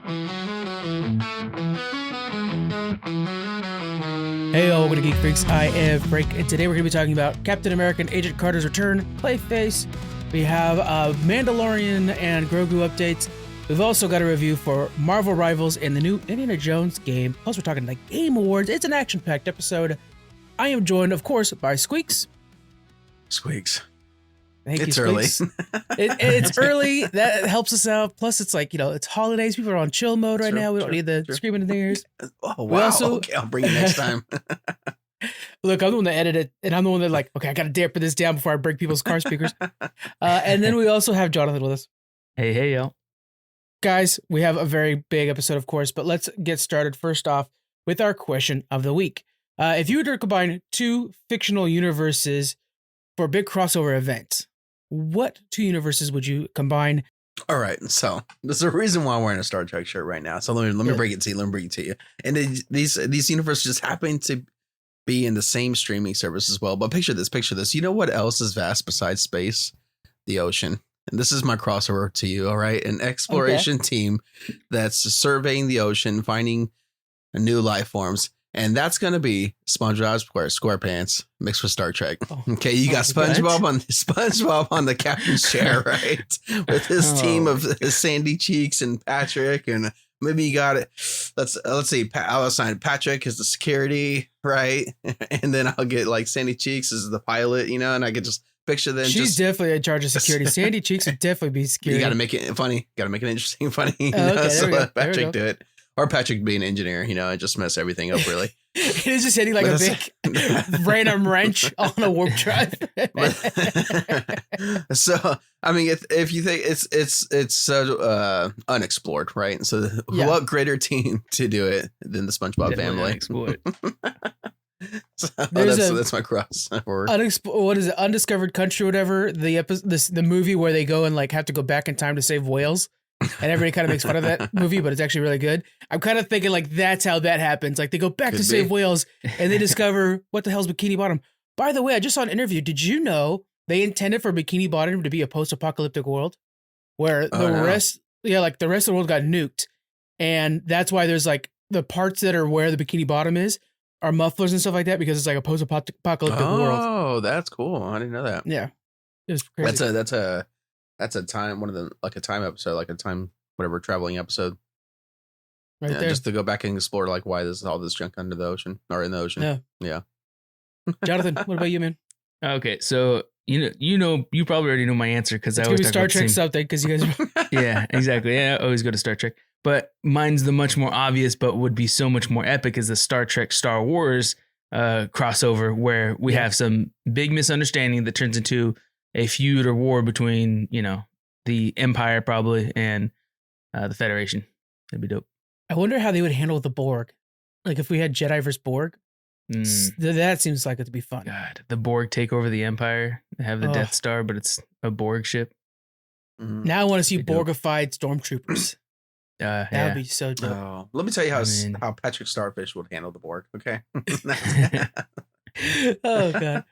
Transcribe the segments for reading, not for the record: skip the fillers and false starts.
Hey, welcome to Geek Freaks. I am Frank, and today we're going to be talking about Captain America and Agent Carter's return, Clayface. We have Mandalorian and Grogu updates. We've also got a review for Marvel Rivals and the new Indiana Jones game. Plus, we're talking like Game Awards. It's an action-packed episode. I am joined, of course, by Squeaks. Squeaks. Thank it's you, early. It's early. That helps us out. Plus, it's like, it's holidays. People are on chill mode right now. We don't need the screaming in their ears. Oh, wow. Okay, I'll bring it next time. Look, I'm the one that edited, and I'm the one that okay, I got to dampen this down before I break people's car speakers. And then we also have Jonathan with us. Hey, yo. Guys, we have a very big episode, of course, but let's get started first off with our question of the week. If you were to combine two fictional universes for a big crossover event, what two universes would you combine? All right, so there's a reason why I'm wearing a Star Trek shirt right now. So let me break it to you. Let me bring it to you. And these universes just happen to be in the same streaming service as well. But picture this. You know what else is vast besides space? The ocean. And this is my crossover to you. All right, an exploration team that's surveying the ocean, finding new life forms. And that's going to be SpongeBob SquarePants mixed with Star Trek. Okay, you got SpongeBob on the captain's chair, right? With his team of Sandy Cheeks and Patrick, and maybe you got it. Let's see. I'll assign Patrick as the security, right? And then I'll get like Sandy Cheeks as the pilot, and I could just picture them. She's definitely in charge of security. Sandy Cheeks would definitely be security. You got to make it funny. Got to make it interesting, funny. Okay, So let Patrick do it. Or Patrick be an engineer, and just mess everything up, really. He's just hitting like a big random wrench on a warp drive. So, I mean, if you think it's so unexplored, right? So, what greater team to do it than the SpongeBob family? So, that's my cross. What is it? Undiscovered Country, whatever. The movie where they go and have to go back in time to save whales. And everybody kind of makes fun of that movie, but it's actually really good. I'm kind of thinking that's how that happens. They go back to save whales and they discover what the hell's Bikini Bottom. By the way, I just saw an interview. Did you know they intended for Bikini Bottom to be a post-apocalyptic world where the rest of the world got nuked. And that's why there's the parts that are where the Bikini Bottom is are mufflers and stuff like that, because it's like a post-apocalyptic world. Oh, that's cool. I didn't know that. Yeah. It was crazy. That's a time, one of the, a time episode, a time, whatever, traveling episode. Right there. Just to go back and explore, why there's all this junk under the ocean or in the ocean. Yeah. Jonathan, what about you, man? Okay, so, you probably already know my answer because I always talk Star about Trek something because you guys. Yeah, exactly. Yeah, I always go to Star Trek. But mine's the much more obvious, but would be so much more epic is the Star Trek Star Wars crossover, where we have some big misunderstanding that turns into a feud or war between, the Empire probably and the Federation. That'd be dope. I wonder how they would handle the Borg. If we had Jedi versus Borg, that seems like it to be fun. God, the Borg take over the Empire, have the Death Star, but it's a Borg ship. Now I want to see Borgified stormtroopers. That would be so dope. Oh, let me tell you how Patrick Starfish would handle the Borg. Okay. Oh God.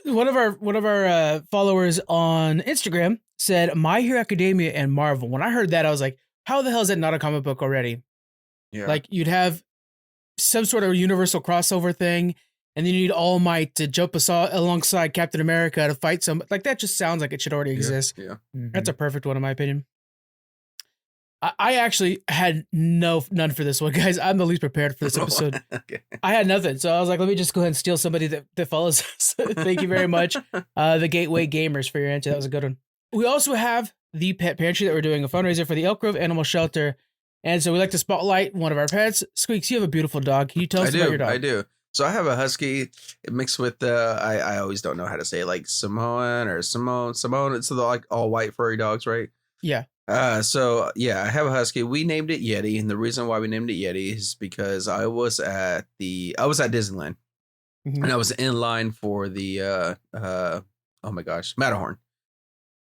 One of our followers on Instagram said My Hero Academia and Marvel. When I heard that, I was like, how the hell is that not a comic book already? Yeah. You'd have some sort of universal crossover thing, and then you need All Might to jump alongside Captain America to fight some. That just sounds like it should already exist. Yeah. Mm-hmm. That's a perfect one in my opinion. I actually had none for this one, guys. I'm the least prepared for this episode. Okay. I had nothing. So I was like, let me just go ahead and steal somebody that follows us. Thank you very much. The Gateway Gamers for your answer. That was a good one. We also have the pet pantry that we're doing a fundraiser for the Elk Grove Animal Shelter. And so we like to spotlight one of our pets. Squeaks, you have a beautiful dog. Can you tell us about your dog? I do. So I have a husky mixed with I always don't know how to say it, Samoan or Simone. It's the all white furry dogs, right? Yeah. So yeah, I have a husky. We named it Yeti, and the reason why we named it Yeti is because I was at Disneyland, and I was in line for the oh my gosh, Matterhorn.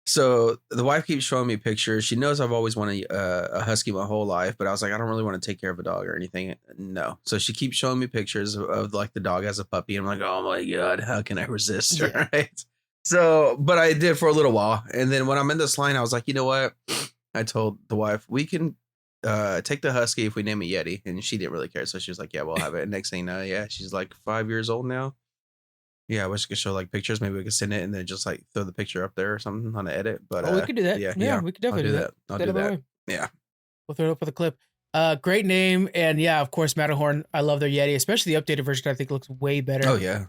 So the wife keeps showing me pictures. She knows I've always wanted a husky my whole life, but I was like, I don't really want to take care of a dog or anything. No. So she keeps showing me pictures of the dog as a puppy. I'm like, oh my God, how can I resist? Yeah. Right. So, but I did for a little while. And then when I'm in this line, I was like, you know what? I told the wife, we can take the husky if we name it Yeti, and she didn't really care, so she was like, yeah, we'll have it. And next thing you know, yeah, she's like 5 years old now. Yeah, I wish I could show like pictures. Maybe we could send it and then just like throw the picture up there or something on the edit. But we could do that. Yeah, we could definitely do that. I'll do that. Yeah, we'll throw it up with a clip. Great name, and yeah, of course, Matterhorn. I love their Yeti, especially the updated version. I think looks way better. Oh yeah.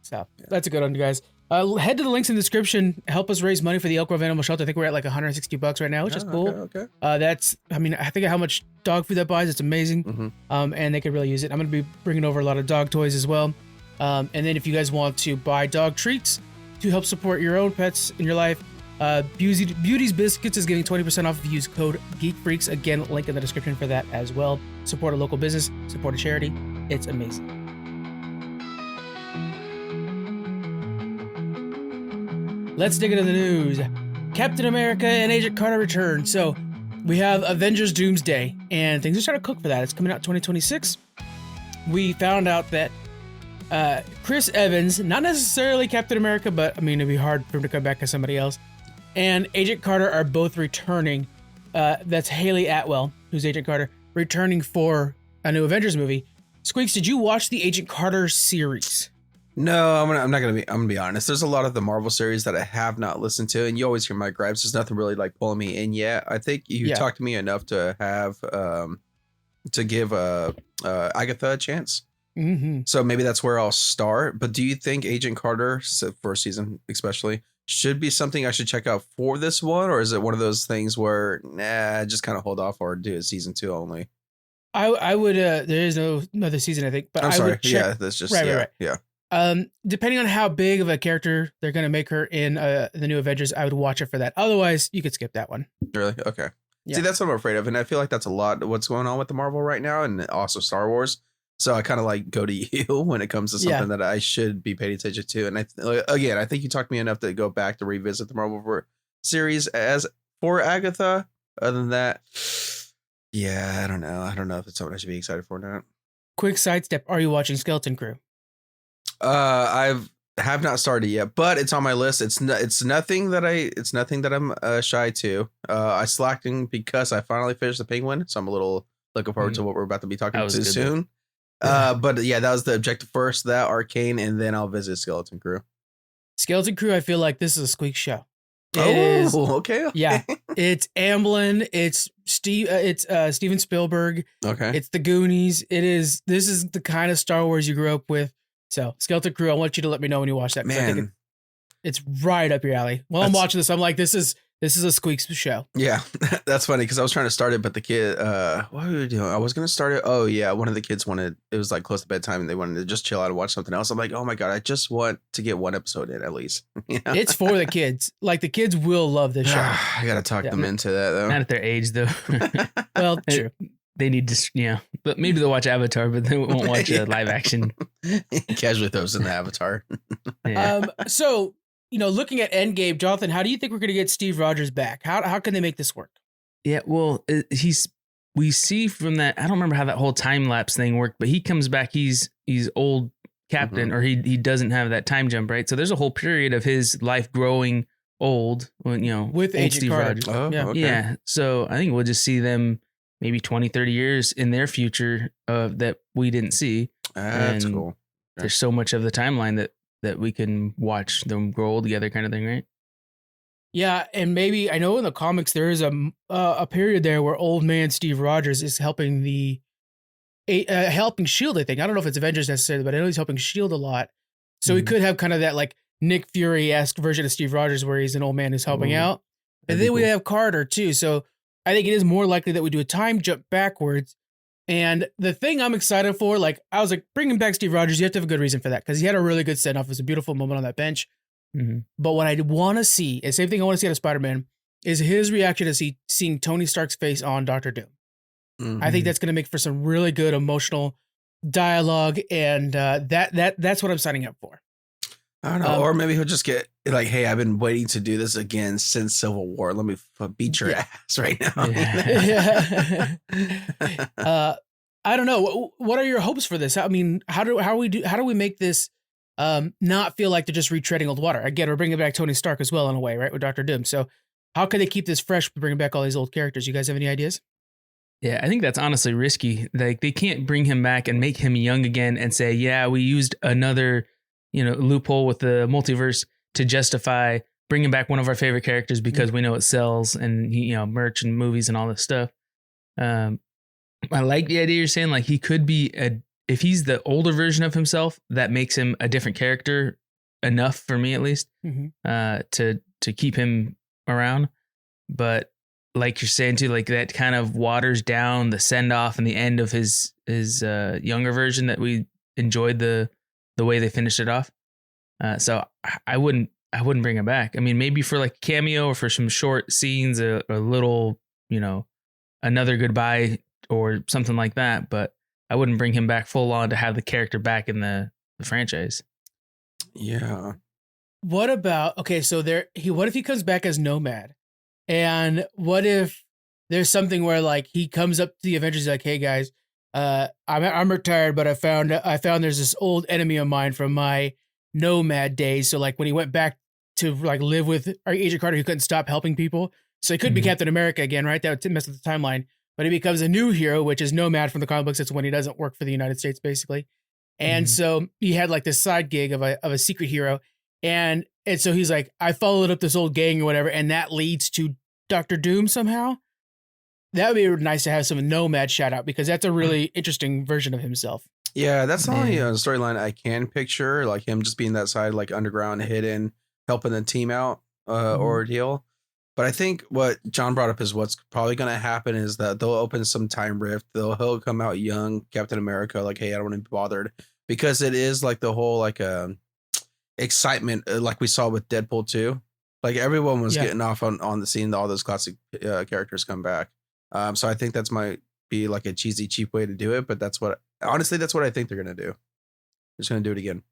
So that's a good one, guys. Head to the links in the description. Help us raise money for the Elk Grove Animal Shelter. I think we're at like $160 right now, which is cool. Okay. That's, I mean, I think of how much dog food that buys. It's amazing. Mm-hmm. And they could really use it. I'm going to be bringing over a lot of dog toys as well. And then if you guys want to buy dog treats to help support your own pets in your life, Beauty's Biscuits is getting 20% off if you use code Geek Freaks. Again, link in the description for that as well. Support a local business, support a charity. It's amazing. Let's dig into the news. Captain America and Agent Carter return. So we have Avengers Doomsday, and things are starting to cook for that. It's coming out 2026. We found out that Chris Evans, not necessarily Captain America, but I mean, it'd be hard for him to come back as somebody else, and Agent Carter are both returning. That's Haley Atwell, who's Agent Carter, returning for a new Avengers movie. Squeaks, did you watch the Agent Carter series? No, I'm gonna be honest. There's a lot of the Marvel series that I have not listened to, and you always hear my gripes. There's nothing really like pulling me in yet. I think you talked to me enough to have to give Agatha a chance. Mm-hmm. So maybe that's where I'll start. But do you think Agent Carter, first season especially, should be something I should check out for this one, or is it one of those things where just kind of hold off or do a season 2 only? I would. There is no another season, I think. But I'm I sorry. would check. Yeah, that's just right. Yeah. Depending on how big of a character they're going to make her in the new Avengers, I would watch it for that. Otherwise, you could skip that one. Really? Okay. Yeah. See, that's what I'm afraid of. And I feel like that's a lot of what's going on with the Marvel right now, and also Star Wars. So I kind of like go to you when it comes to something that I should be paying attention to. And I think you talked me enough to go back to revisit the Marvel series. As for Agatha, other than that, yeah, I don't know. I don't know if it's something I should be excited for or not. Quick sidestep. Are you watching Skeleton Crew? I have not started yet, but it's on my list. It's nothing that I'm shy to. I slacking because I finally finished the Penguin, so I'm a little looking forward to what we're about to be talking to soon. But yeah, that was the objective first. That Arcane, and then I'll visit Skeleton Crew. Skeleton Crew. I feel like this is a Squeak show. It okay. Yeah, it's Amblin. It's Steven Spielberg. Okay. It's the Goonies. This is the kind of Star Wars you grew up with. So, Skeleton Crew, I want you to let me know when you watch that. Man, I think it's right up your alley. While I'm watching this, I'm like, this is a Squeaks show. Yeah, that's funny because I was trying to start it, but the kid, what were we doing? I was going to start it. Oh, yeah. One of the kids it was like close to bedtime and they wanted to just chill out and watch something else. I'm like, oh my God, I just want to get one episode in at least. You know? It's for the kids. Like, the kids will love this show. I got to talk them into that, though. Not at their age, though. Well, true. They need to, but maybe they'll watch Avatar, but they won't watch live action. Casually throws in the Avatar. Yeah. So, looking at Endgame, Jonathan, how do you think we're going to get Steve Rogers back? How can they make this work? Yeah, well, we see from that, I don't remember how that whole time lapse thing worked, but he comes back, he's old Captain, or he doesn't have that time jump, right? So there's a whole period of his life growing old, when with Agent Steve Carter. Rogers. Oh, Yeah. okay. Yeah, so I think we'll just see them maybe 20, 30 years in their future that we didn't see. That's And cool. There's so much of the timeline that we can watch them grow old together, kind of thing, right? Yeah, and maybe I know in the comics there is a period there where old man Steve Rogers is helping helping Shield. I think I don't know if it's Avengers necessarily, but I know he's helping Shield a lot. So we could have kind of that like Nick Fury-esque version of Steve Rogers where he's an old man who's helping out, and then we have Carter too. So I think it is more likely that we do a time jump backwards. And the thing I'm excited for, like I was like, bringing back Steve Rogers, you have to have a good reason for that because he had a really good send off. It was a beautiful moment on that bench. Mm-hmm. But what I want to see, and same thing I want to see out of Spider-Man, is his reaction to seeing Tony Stark's face on Dr. Doom. Mm-hmm. I think that's going to make for some really good emotional dialogue, and that's what I'm signing up for. I don't know. Or maybe he'll just get like, hey, I've been waiting to do this again since Civil War. Let me beat your ass right now. Yeah. I don't know. What are your hopes for this? I mean, how do we make this not feel like they're just retreading old water? Again, we're bringing back Tony Stark as well in a way, right? With Dr. Doom. So how can they keep this fresh, bringing back all these old characters? You guys have any ideas? Yeah, I think that's honestly risky. Like they can't bring him back and make him young again and say, yeah, we used another, loophole with the multiverse to justify bringing back one of our favorite characters because we know it sells and merch and movies and all this stuff. I like the idea you're saying. Like he could be if he's the older version of himself, that makes him a different character enough for me at least to keep him around. But like you're saying too, like that kind of waters down the send off and the end of his younger version that we enjoyed the way they finished it off. So I wouldn't bring him back. I mean, maybe for like a cameo or for some short scenes, a little, another goodbye or something like that. But I wouldn't bring him back full on to have the character back in the franchise. Yeah. What about, okay, so what if he comes back as Nomad? And what if there's something where like he comes up to the Avengers like, hey guys, I'm retired, but I found there's this old enemy of mine from my Nomad days. So like when he went back to like live with our Agent Carter, he couldn't stop helping people. So he could be Captain America again, right? That would mess with the timeline. But he becomes a new hero, which is Nomad from the comic books. That's when he doesn't work for the United States, basically. And so he had like this side gig of a secret hero. And so he's like, I followed up this old gang or whatever, and that leads to Dr. Doom somehow. That would be nice to have some Nomad shout out because that's a really interesting version of himself. Yeah, that's the only storyline I can picture, like him just being that side, like underground, hidden, helping the team out ordeal. But I think what John brought up is what's probably going to happen is that they'll open some time rift. He'll come out young, Captain America, like, hey, I don't want to be bothered, because it is like the whole like excitement, like we saw with Deadpool 2. Like everyone was getting off on the scene. All those classic characters come back. So I think that's might be like a cheesy, cheap way to do it. But that's what I think they're going to do. They're just going to do it again.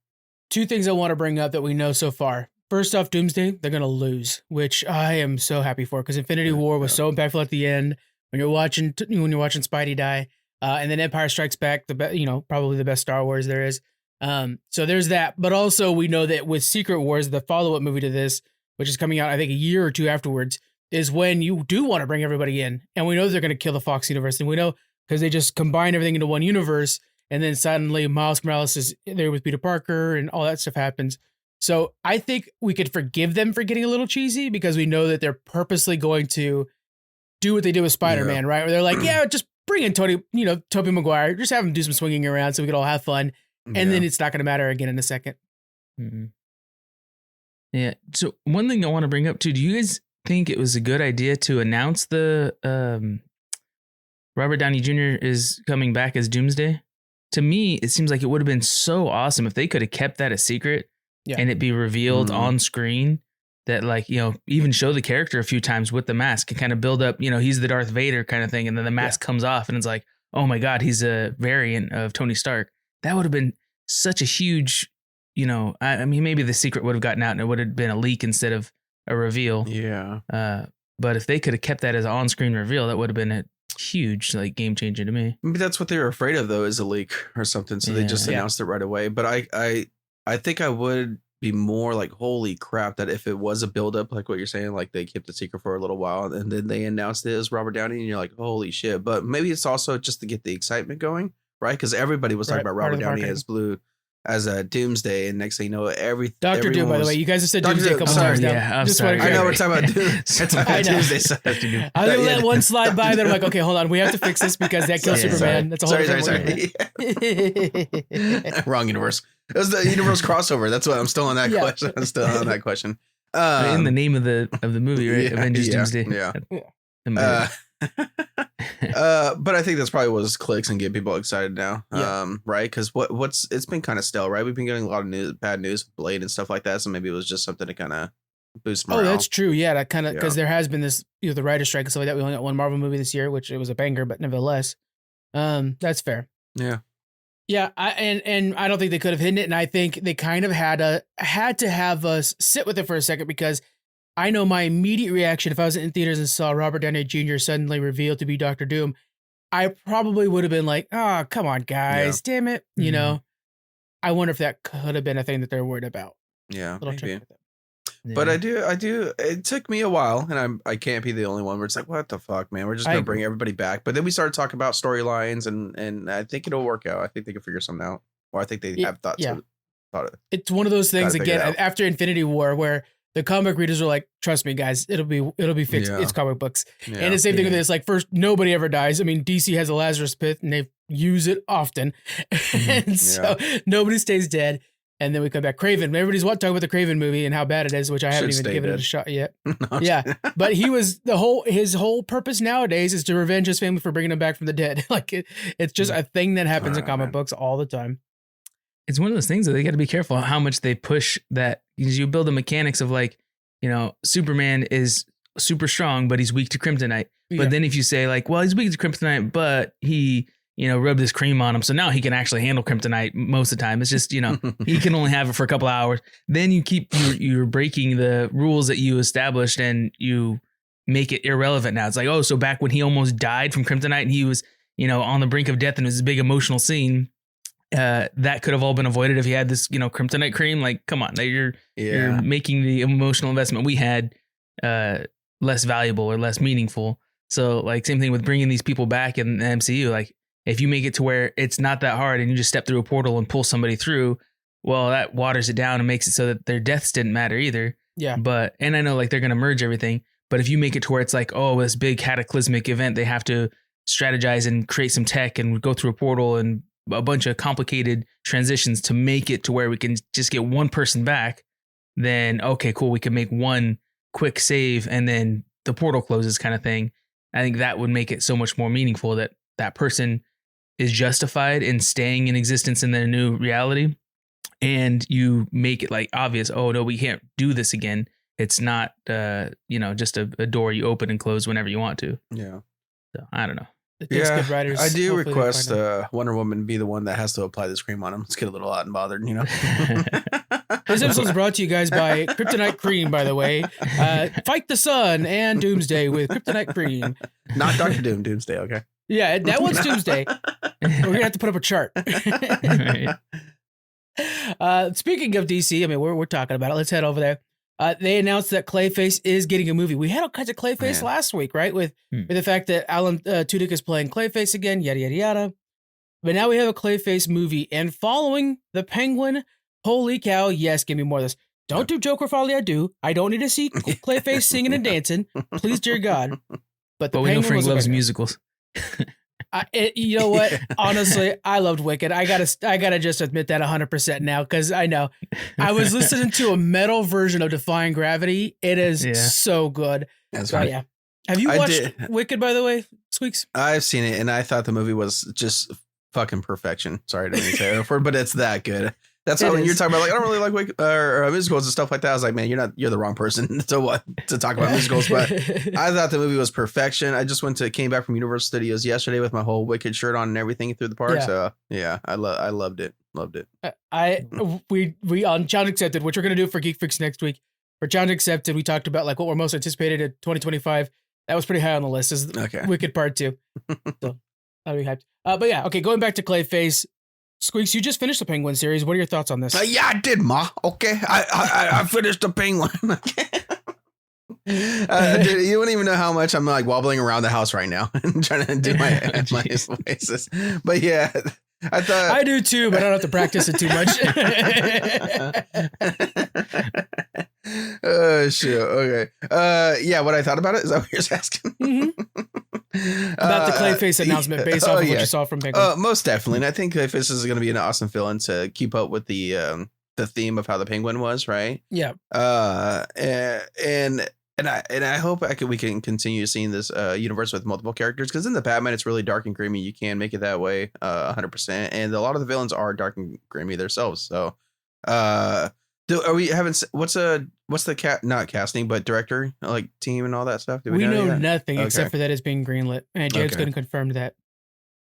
Two things I want to bring up that we know so far. First off, Doomsday, they're going to lose, which I am so happy for because Infinity War was so impactful at the end when you're watching Spidey die, and then Empire Strikes Back, probably the best Star Wars there is. So there's that. But also we know that with Secret Wars, the follow-up movie to this, which is coming out, I think, a year or two afterwards, is when you do want to bring everybody in. And we know they're going to kill the Fox universe. And we know because they just combine everything into one universe. And then suddenly Miles Morales is there with Peter Parker and all that stuff happens. So I think we could forgive them for getting a little cheesy because we know that they're purposely going to do what they did with Spider-Man, right? Where they're like, yeah, just bring in Tobey Maguire. Just have him do some swinging around so we could all have fun. And then it's not going to matter again in a second. Mm-hmm. Yeah. So one thing I want to bring up too, do you guys think it was a good idea to announce the Robert Downey Jr. is coming back as Doomsday? To me, it seems like it would have been so awesome if they could have kept that a secret and it be revealed on screen, that like, even show the character a few times with the mask and kind of build up, he's the Darth Vader kind of thing. And then the mask comes off and it's like, oh my God, he's a variant of Tony Stark. That would have been such a huge, I mean, maybe the secret would have gotten out and it would have been a leak instead of a reveal. Yeah. But if they could have kept that as an on-screen reveal, that would have been a huge like game changer to me. Maybe that's what they were afraid of though, is a leak or something. So they just announced it right away. But I think I would be more like, holy crap, that if it was a buildup, like what you're saying, like they kept the secret for a little while and then they announced it as Robert Downey and you're like, holy shit. But maybe it's also just to get the excitement going, right? Because everybody was talking about Robert Downey as a Doomsday, and next thing you know, Dr. Doom, by the way, you guys have said Doomsday a couple times now. Yeah, I'm sorry. I know we're talking about Doomsday. I was gonna let one slide by, then I'm like, okay, hold on, we have to fix this because that kills Superman. That's a whole sorry. Wrong universe. It was the universe crossover. That's what I'm still on that question. I'm still on that question. In the name of the movie, right? Avengers Doomsday. Yeah. But I think that's probably what clicks and get people excited now. Right? Because it's been kind of stale, right? We've been getting a lot of bad news with Blade and stuff like that. So maybe it was just something to kind of boost morale. Oh, that's true. Yeah, that kind of because there has been this, the writer's strike and stuff like that. We only got one Marvel movie this year, which it was a banger, but nevertheless, that's fair. Yeah. Yeah, and I don't think they could have hidden it, and I think they kind of had to have us sit with it for a second because I know my immediate reaction if I was in theaters and saw Robert Downey Jr. suddenly revealed to be Dr. Doom, I probably would have been like, "Oh, come on, guys, damn it!" I wonder if that could have been a thing that they're worried about. Yeah, maybe. But I do. It took me a while, and I can't be the only one where it's like, what the fuck, man? We're just gonna bring everybody back. But then we started talking about storylines, and I think it'll work out. I think they can figure something out, or I think they have thought it. It's one of those things again after Infinity War where the comic readers are like, trust me, guys, it'll be fixed. It's comic books, and the same thing with this. Like, first, nobody ever dies. I mean, DC has a Lazarus Pit, and they use it often, and so nobody stays dead. And then we come back. Craven. Everybody's talking about the Craven movie and how bad it is, which I haven't even given it a shot yet. But he was his whole purpose nowadays is to revenge his family for bringing him back from the dead. Like it's just a thing that happens in comic books all the time. It's one of those things that they got to be careful how much they push that, because you build the mechanics of like, Superman is super strong, but he's weak to kryptonite. But then if you say like, well, he's weak to kryptonite, but he rubbed his cream on him, so now he can actually handle kryptonite most of the time. It's just, he can only have it for a couple hours. Then you're breaking the rules that you established, and you make it irrelevant now. It's like, oh, so back when he almost died from kryptonite and he was, on the brink of death and it was a big emotional scene, that could have all been avoided if he had this, kryptonite cream. Like, come on, you're making the emotional investment we had less valuable or less meaningful. So like, same thing with bringing these people back in the MCU. Like, if you make it to where it's not that hard and you just step through a portal and pull somebody through, well, that waters it down and makes it so that their deaths didn't matter either. Yeah. And I know like they're going to merge everything, but if you make it to where it's like, oh, this big cataclysmic event, they have to strategize and create some tech and go through a portal and a bunch of complicated transitions to make it to where we can just get one person back, then okay, cool. We can make one quick save and then the portal closes kind of thing. I think that would make it so much more meaningful that person is justified in staying in existence in their new reality, and you make it like obvious, oh no, we can't do this again. It's not just a door you open and close whenever you want to. Yeah. So I don't know. Good writers, I do request Wonder Woman be the one that has to apply this cream on him. Let's get a little hot and bothered, This episode is brought to you guys by Kryptonite Cream, by the way. Fight the sun and Doomsday with Kryptonite Cream. Not Dr. Doomsday, okay? Yeah, that one's Doomsday. We're going to have to put up a chart. Speaking of DC, I mean, we're talking about it. Let's head over there. They announced that Clayface is getting a movie. We had all kinds of Clayface last week, right? With the fact that Alan Tudyk is playing Clayface again, yada, yada, yada. But now we have a Clayface movie. And following The Penguin, holy cow, yes, give me more of this. Don't do Joker Folly, I do. I don't need to see Clayface singing and dancing. Please, dear God. But we know Frank loves musicals. You know what? Honestly, I loved Wicked. I gotta just admit that 100% now, because I know I was listening to a metal version of Defying Gravity. It is so good. That's right. Yeah. Have you watched Wicked, by the way, Squeaks? I've seen it, and I thought the movie was just fucking perfection. Sorry to say it, but it's that good. That's how you're talking about. Like, I don't really like musicals and stuff like that. I was like, man, you're the wrong person to talk about musicals. But I thought the movie was perfection. I just came back from Universal Studios yesterday with my whole Wicked shirt on and everything through the park. Yeah. So yeah, I loved it. Loved it. We on Challenge Accepted, which we're gonna do for Geek Freaks next week. For Challenge Accepted, we talked about like what we're most anticipated in 2025. That was pretty high on the list. Is Wicked Part 2. So I'll be hyped. But yeah, okay. Going back to Clayface. Squeaks, you just finished the Penguin series. What are your thoughts on this? Yeah, I did, Ma. Okay, I finished the Penguin. Dude, you wouldn't even know how much I'm like wobbling around the house right now and trying to do my voices. But yeah, I thought I do too, but I don't have to practice it too much. Oh shit. Okay. Yeah, what I thought about it, is that what you're asking? Mm-hmm. About the Clayface announcement based off of what you saw from Penguin. Most definitely. And I think Clayface is going to be an awesome villain to keep up with the theme of how the Penguin was, right? Yeah. And I hope we can continue seeing this universe with multiple characters, because in the Batman it's really dark and grimy. You can make it that way 100%, and a lot of the villains are dark and grimy themselves. So are we having what's the not casting but director like team and all that stuff? We know nothing except for that it's being greenlit, and Jared's going to confirm that.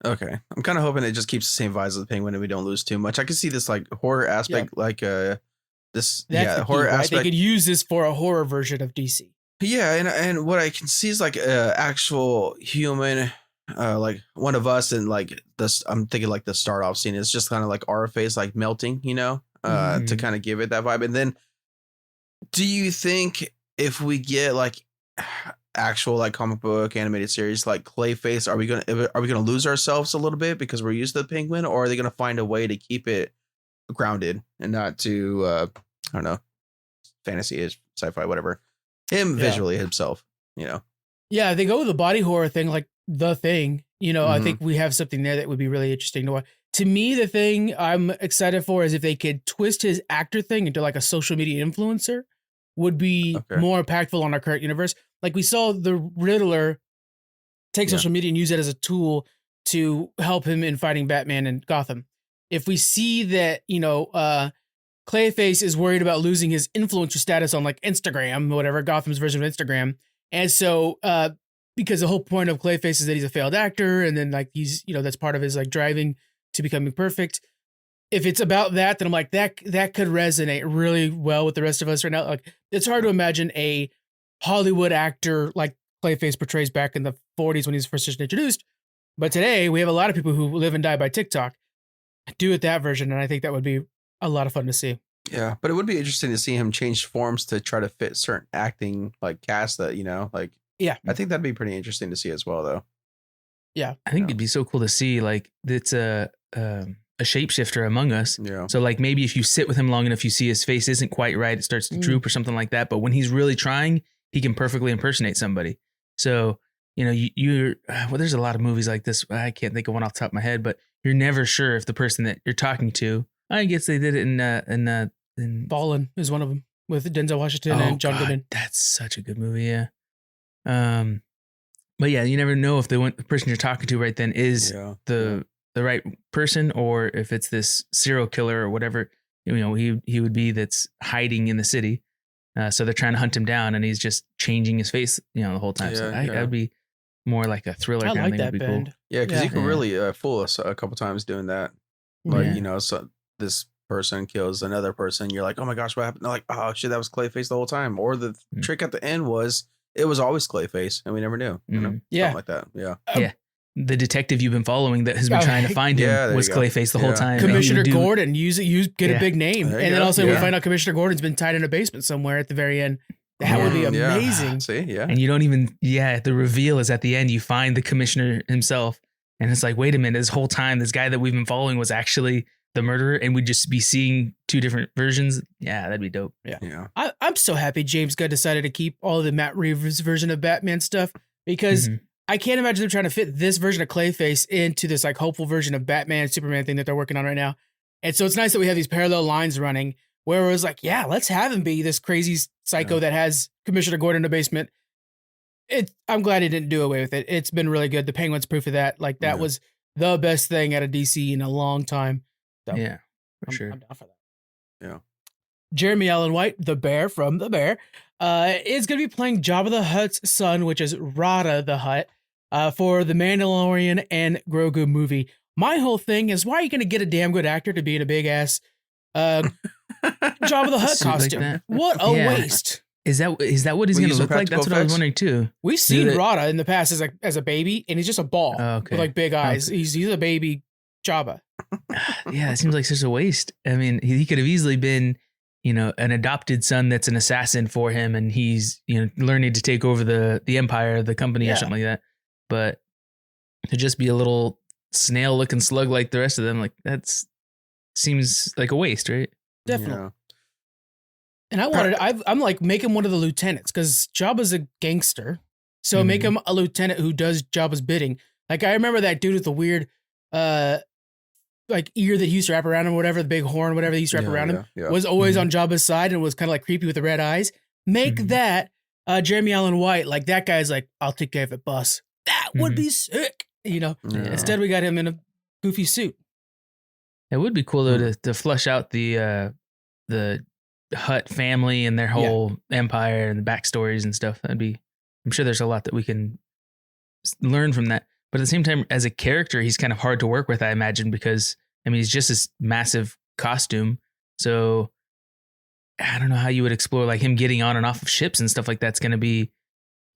Okay, I'm kind of hoping it just keeps the same vibes as the Penguin and we don't lose too much. I could see this like horror aspect, horror aspect. They could use this for a horror version of DC. Yeah, and what I can see is like actual human, like one of us, and like this. I'm thinking like the start off scene is just kind of like our face like melting, to kind of give it that vibe, and then Do you think if we get like actual like comic book animated series like Clayface, are we gonna lose ourselves a little bit because we're used to the penguin, or are they gonna find a way to keep it grounded and not to I don't know, fantasy-ish, sci-fi, whatever. Him visually himself, you know. Yeah, they go with the body horror thing, like The Thing. You know, I think we have something there that would be really interesting to watch. To me, the thing I'm excited for is if they could twist his actor thing into like a social media influencer, would be more impactful on our current universe. Like we saw the Riddler take social media and use it as a tool to help him in fighting Batman and Gotham. If we see that, you know, Clayface is worried about losing his influencer status on like Instagram, whatever, Gotham's version of Instagram. And so, because the whole point of Clayface is that he's a failed actor, and then like he's, you know, that's part of his like driving to becoming perfect. If it's about that, then I'm like, that could resonate really well with the rest of us right now. Like, it's hard to imagine a Hollywood actor like Clayface portrays back in the 40s when he was first introduced. But today we have a lot of people who live and die by TikTok. Do it that version, and I think that would be a lot of fun to see. Yeah, but it would be interesting to see him change forms to try to fit certain acting like cast that, you know, like, yeah, I think that'd be pretty interesting to see as well, though. Yeah, I think it'd be so cool to see like it's a shapeshifter among us. Yeah. So like maybe if you sit with him long enough, you see his face isn't quite right, it starts to droop or something like that. But when he's really trying, he can perfectly impersonate somebody. So you know, you're well, there's a lot of movies like this. I can't think of one off the top of my head, but you're never sure if the person that you're talking to. I guess they did it in Fallen is one of them with Denzel Washington and John Goodman. That's such a good movie, yeah. But yeah, you never know if the person you're talking to right then is the right person, or if it's this serial killer or whatever. You know, he would be that's hiding in the city. So they're trying to hunt him down, and he's just changing his face, you know, the whole time. So that would be more like a thriller. I kind like of thing. that Would be band. cool. Yeah, because you can really fool us a couple times doing that. Like, you know, so this person kills another person. You're like, oh my gosh, what happened? They're like, oh shit, that was Clayface the whole time. Or the trick at the end was it was always Clayface, and we never knew. You know? Something like that. Yeah. Yeah. The detective you've been following that has been trying to find him was Clayface the whole time. Commissioner Gordon, get a big name. And then also we find out Commissioner Gordon's been tied in a basement somewhere at the very end. That would be amazing. See, And you don't even, the reveal is at the end. You find the commissioner himself. And it's like, wait a minute, this whole time, this guy that we've been following was actually the murderer, and we'd just be seeing two different versions. Yeah, that'd be dope. Yeah. I'm so happy James Gunn decided to keep all of the Matt Reeves version of Batman stuff, because I can't imagine them trying to fit this version of Clayface into this like hopeful version of Batman, Superman thing that they're working on right now. And so it's nice that we have these parallel lines running where it was like, yeah, let's have him be this crazy psycho that has Commissioner Gordon in the basement. I'm glad he didn't do away with it. It's been really good. The Penguin's proof of that. Like that was the best thing out of DC in a long time. So yeah, for sure. I'm down for that. Yeah. Jeremy Allen White, the bear from The Bear, is going to be playing Jabba the Hutt's son, which is Rada the Hutt, for the Mandalorian and Grogu movie. My whole thing is, why are you going to get a damn good actor to be in a big ass Jabba the Hutt costume? Like what a waste. Is that what he's going to look like? That's what I was wondering too. We've seen Rada in the past as a baby, and he's just a ball with like big eyes. He's a baby Jabba. Yeah, it seems like such a waste. I mean, he could have easily been, you know, an adopted son that's an assassin for him, and he's, you know, learning to take over the empire, the company, or something like that. But to just be a little snail-looking slug like the rest of them, like that's seems like a waste, right? Definitely. Yeah. And I'm like, make him one of the lieutenants, because Jabba's a gangster. So make him a lieutenant who does Jabba's bidding. Like I remember that dude with the weird like ear that he used to wrap around him, or whatever, the big horn, whatever he used to wrap around him, was always on Jabba's side and was kind of like creepy with the red eyes. Make that Jeremy Allen White. Like that guy's like, I'll take care of it, boss. That would be sick. You know, instead we got him in a goofy suit. It would be cool though to flush out the Hutt family and their whole empire and the backstories and stuff. I'm sure there's a lot that we can learn from that. But at the same time, as a character, he's kind of hard to work with, I imagine, because I mean, he's just this massive costume. So I don't know how you would explore like him getting on and off of ships and stuff like that's going to be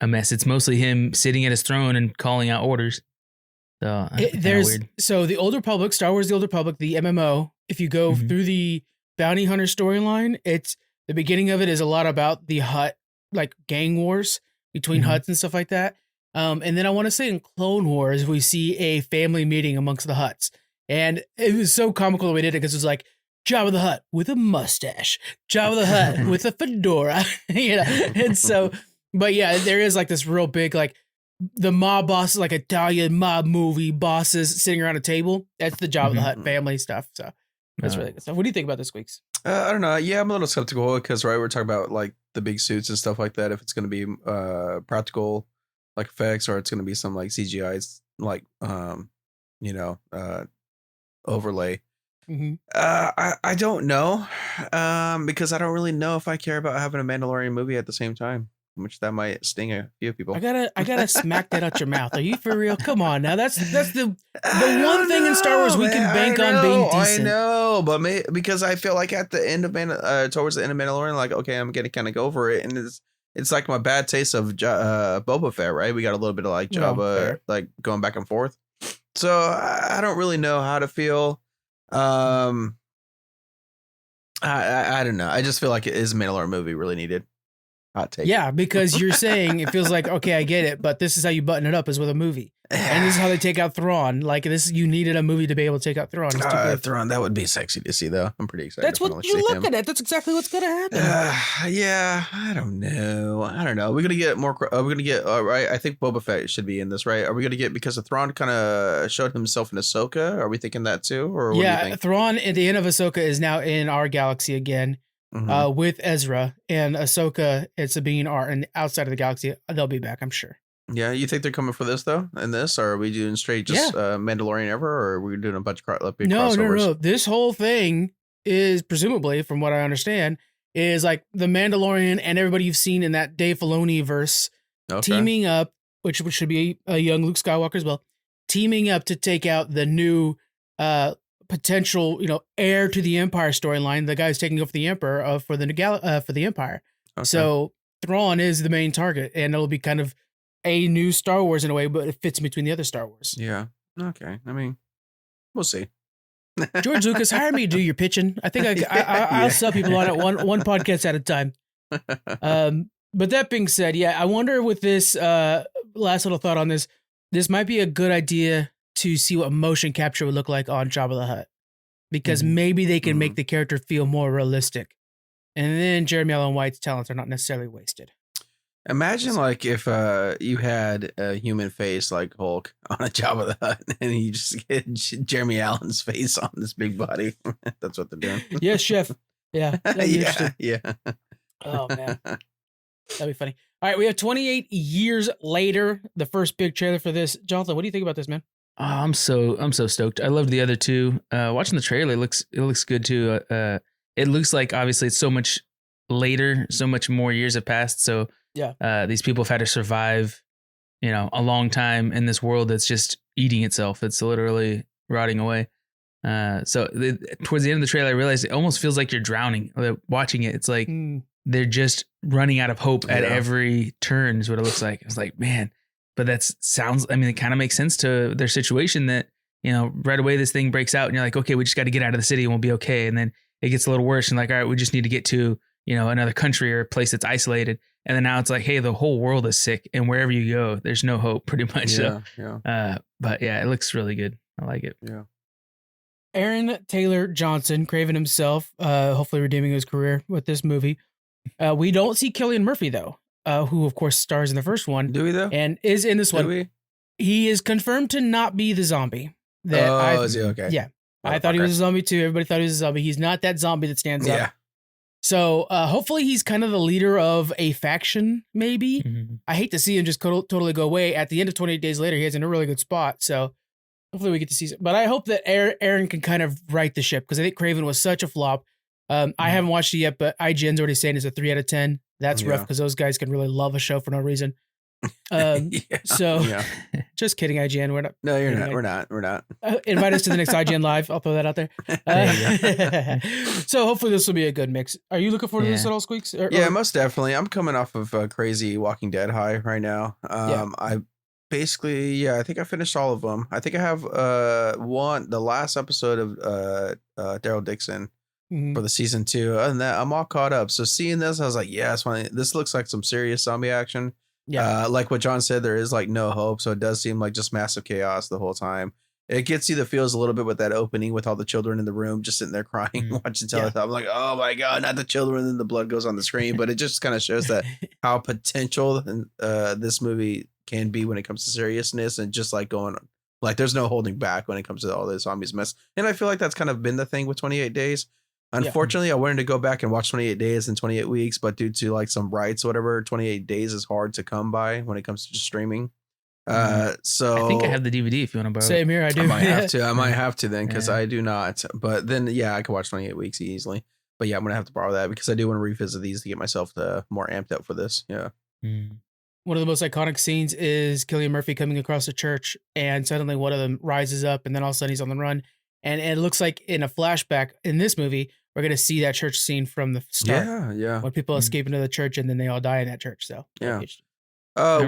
a mess. It's mostly him sitting at his throne and calling out orders. So so the Old Republic, Star Wars: The Old Republic, the MMO. If you go through the bounty hunter storyline, it's The beginning of it is a lot about the Hutt, like gang wars between Mhm. Hutts and stuff like that. And then I want to say in Clone Wars, we see a family meeting amongst the Hutts. And it was so comical the way they did it because it was like Jabba the Hutt with a mustache, Jabba the Hutt with a fedora, And so, but yeah, there is like this real big, like the mob bosses, like Italian mob movie bosses sitting around a table. That's the Jabba the Hutt family stuff. So that's really good stuff. What do you think about this, Squeaks? I don't know. Yeah, I'm a little skeptical because we're talking about like the big suits and stuff like that. If it's going to be practical like effects or it's going to be some like CGI like overlay. Mm-hmm. I don't know because I don't really know if I care about having a Mandalorian movie at the same time, which that might sting a few people. I gotta smack that out your mouth. Are you for real? Come on now. That's the one thing in Star Wars we can bank on being decent. I know, but because I feel like at the end of towards the end of Mandalorian, like okay, I'm getting kind of go over it, and it's like my bad taste of Boba Fett, right? We got a little bit of like Jabba, like going back and forth. So I don't really know how to feel. I don't know. I just feel like it is a Mandalorian movie really needed. Hot take. Yeah, because you're saying it feels like, okay, I get it, but this is how you button it up is with a movie. And this is how they take out Thrawn. Like this, you needed a movie to be able to take out Thrawn. Thrawn, that would be sexy to see though. I'm pretty excited. That's what you're looking at. That's exactly what's going to happen. Yeah, I don't know. We're gonna get more. We're gonna get. Right. I think Boba Fett should be in this, right? Are we gonna get because of Thrawn kind of showed himself in Ahsoka? Are we thinking that too, or what do you think? Thrawn at the end of Ahsoka is now in our galaxy again. With Ezra and Ahsoka and Sabine are outside of the galaxy. They'll be back, I'm sure. Yeah, you think they're coming for this though? In this, or are we doing straight just Mandalorian ever, or are we doing a bunch of big crossovers? No. This whole thing is presumably, from what I understand, is like the Mandalorian and everybody you've seen in that Dave Filoni verse teaming up, which should be a young Luke Skywalker as well, teaming up to take out the new potential, heir to the Empire storyline. The guy who's taking over the Emperor for the Empire. Okay. So Thrawn is the main target, and it'll be kind of a new Star Wars in a way, but it fits in between the other Star Wars. Yeah. Okay. I mean, we'll see. George Lucas, hire me to do your pitching. I think I'll sell people on it one podcast at a time. But that being said, I wonder with this last little thought on this might be a good idea to see what motion capture would look like on Jabba the Hutt, because maybe they can make the character feel more realistic, and then Jeremy Allen White's talents are not necessarily wasted. Imagine like if you had a human face like Hulk on a Jabba the Hutt, and you just get Jeremy Allen's face on this big body. That's what they're doing. Yes, chef. Yeah. Yeah. Oh man, that'd be funny. All right, we have 28 years later, the first big trailer for this. Jonathan, what do you think about this, man? Oh, I'm so stoked. I loved the other two. Watching the trailer, it looks good too. It looks like obviously it's so much later, so much more years have passed. So these people have had to survive, a long time in this world that's just eating itself. It's literally rotting away. So towards the end of the trailer, I realized it almost feels like you're drowning. Watching it, it's like they're just running out of hope at every turn. Is what it looks like. I was like, man. But it kind of makes sense to their situation that, right away this thing breaks out and you're like, okay, we just got to get out of the city and we'll be okay. And then it gets a little worse and like, all right, we just need to get to, another country or a place that's isolated. And then now it's like, hey, the whole world is sick and wherever you go, there's no hope pretty much. But yeah, it looks really good. I like it. Yeah. Aaron Taylor Johnson, Craven himself, hopefully redeeming his career with this movie. We don't see Cillian Murphy though. Who of course stars in the first one. Do we though? And is in this one. He is confirmed to not be the zombie. Is he? Okay. Yeah. I thought he was a zombie too. Everybody thought he was a zombie. He's not that zombie that stands up. So hopefully he's kind of the leader of a faction, maybe. Mm-hmm. I hate to see him just totally go away. At the end of 28 days later, he has in a really good spot. So hopefully we get to see. But I hope that Aaron can kind of right the ship, because I think Craven was such a flop. I haven't watched it yet, but IGN's already saying it's a 3 out of 10. That's rough because those guys can really love a show for no reason. Just kidding, IGN. We're not. No, you're not. We're not. Invite us to the next IGN Live. I'll throw that out there. So hopefully this will be a good mix. Are you looking forward to this at all, Squeaks? Most definitely. I'm coming off of a crazy Walking Dead high right now. I basically, I think I finished all of them. I think I have the last episode of Daryl Dixon for the season 2, and that I'm all caught up. So seeing this, I was like, yeah, this looks like some serious zombie action. Yeah. Like what John said, there is like no hope. So it does seem like just massive chaos the whole time. It gets you the feels a little bit with that opening with all the children in the room just sitting there crying, watching television. I'm like, oh my God, not the children. And then the blood goes on the screen. But it just kind of shows that how potential this movie can be when it comes to seriousness and just like going on. Like there's no holding back when it comes to all this zombies mess. And I feel like that's kind of been the thing with 28 Days. Unfortunately, I wanted to go back and watch 28 Days in 28 weeks, but due to like some rights, whatever, 28 Days is hard to come by when it comes to just streaming. So I think I have the DVD if you want to borrow it. Same here. I do. I might have to then because I do not. But then, yeah, I can watch 28 weeks easily. But yeah, I'm going to have to borrow that because I do want to revisit these to get myself more amped up for this. Yeah. One of the most iconic scenes is Cillian Murphy coming across the church and suddenly one of them rises up and then all of a sudden he's on the run. And it looks like in a flashback in this movie, we're going to see that church scene from the start. Yeah. When people escape into the church and then they all die in that church. So, yeah.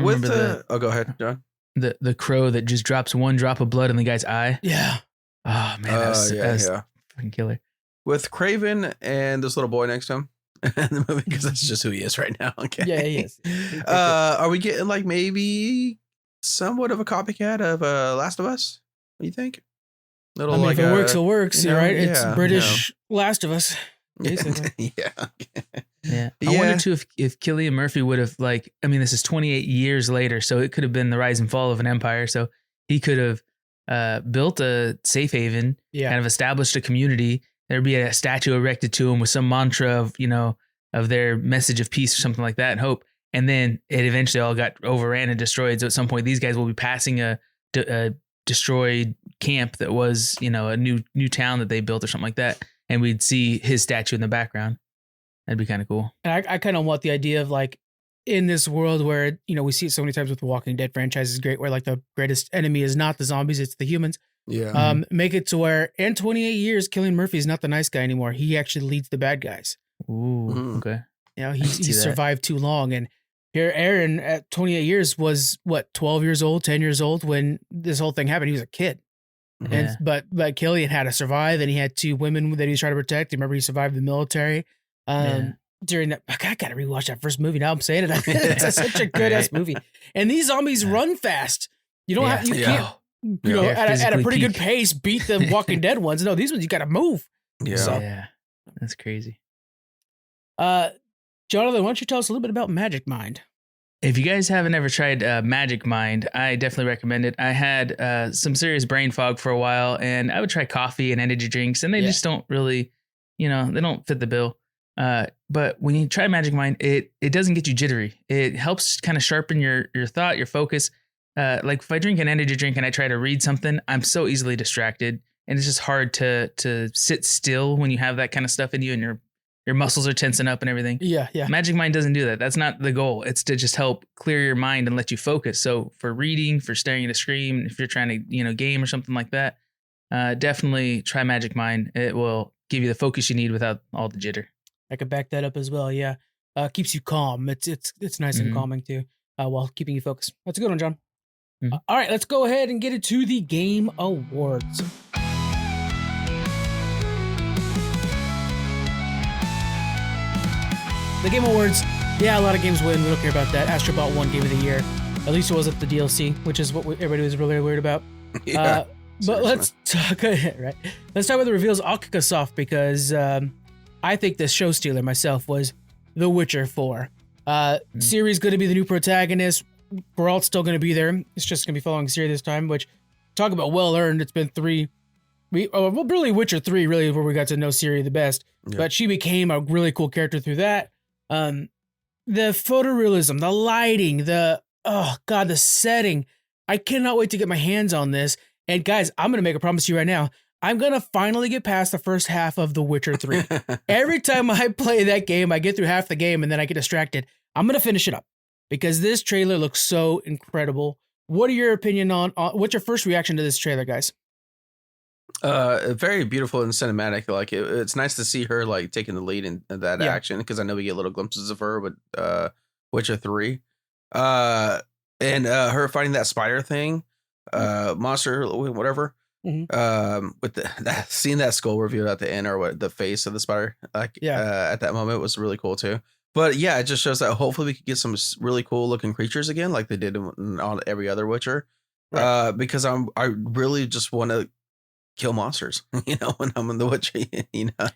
With go ahead, John. The crow that just drops one drop of blood in the guy's eye. Yeah. Oh, man. That was fucking killer. With Craven and this little boy next to him in the movie, because that's just who he is right now. Okay. Yeah, he is. Are we getting like maybe somewhat of a copycat of Last of Us? What do you think? Little, I mean, if it works, it works. Right? It's British Last of Us. Basically. Yeah. I wonder too if Cillian Murphy would have this is 28 years later, so it could have been the rise and fall of an empire. So he could have built a safe haven, kind of established a community. There'd be a statue erected to him with some mantra of their message of peace or something like that and hope. And then it eventually all got overran and destroyed. So at some point, these guys will be passing a destroyed camp that was, a new town that they built or something like that. And we'd see his statue in the background. That'd be kind of cool. And I kind of want the idea of like in this world where, we see it so many times with the Walking Dead franchise is great, where like the greatest enemy is not the zombies, it's the humans. Yeah. Make it to where in 28 years, Cillian Murphy is not the nice guy anymore. He actually leads the bad guys. Ooh, okay. He's survived too long. And here, Aaron at 28 years was 12 years old, 10 years old when this whole thing happened. He was a kid. Yeah. But Cillian had to survive, and he had 2 women that he was trying to protect. Remember, he survived the military. During that, I gotta rewatch that first movie. Now I'm saying it. It's such a good ass movie. And these zombies run fast. You don't have, can't, at a pretty good pace, beat the Walking Dead ones. No, these ones you gotta move. Yeah. So, that's crazy. Jonathan, why don't you tell us a little bit about Magic Mind? If you guys haven't ever tried Magic Mind, I definitely recommend it. I had some serious brain fog for a while, and I would try coffee and energy drinks, and they just don't really, they don't fit the bill. But when you try Magic Mind, it doesn't get you jittery. It helps kind of sharpen your thought, your focus. Like if I drink an energy drink and I try to read something, I'm so easily distracted, and it's just hard to sit still when you have that kind of stuff in you and your muscles are tensing up and everything. Yeah. Magic Mind doesn't do that. That's not the goal. It's to just help clear your mind and let you focus. So for reading, for staring at a screen, if you're trying to, game or something like that, definitely try Magic Mind. It will give you the focus you need without all the jitter. I could back that up as well. Yeah. Keeps you calm. It's nice and calming too, while keeping you focused. That's a good one, John. All right, let's go ahead and get into the Game Awards. The Game Awards, a lot of games win. We don't care about that. Astrobot won Game of the Year. At least it wasn't the DLC, which is what everybody was really weird about. But let's talk. Right. Let's talk about the reveals. I'll kick us off because I think the show stealer myself was The Witcher 4. Ciri's going to be the new protagonist. Geralt's still going to be there. It's just going to be following Ciri this time, which talk about well earned. It's been 3. Really Witcher 3, really, where we got to know Ciri the best. Yeah. But she became a really cool character through that. The photorealism, the lighting, the setting. I cannot wait to get my hands on this. And guys, I'm going to make a promise to you right now. I'm going to finally get past the first half of The Witcher 3. Every time I play that game, I get through half the game and then I get distracted. I'm going to finish it up because this trailer looks so incredible. What are your opinion on what's your first reaction to this trailer, guys? Very beautiful and cinematic. Like it's nice to see her like taking the lead in that action, because I know we get little glimpses of her with Witcher 3, and her fighting that spider thing, monster, whatever. With seeing that skull revealed at the end, or what, the face of the spider, like at that moment was really cool too. But yeah, it just shows that hopefully we could get some really cool looking creatures again, like they did on every other Witcher. Right. Because I really just want to kill monsters, when I'm in the Witcher,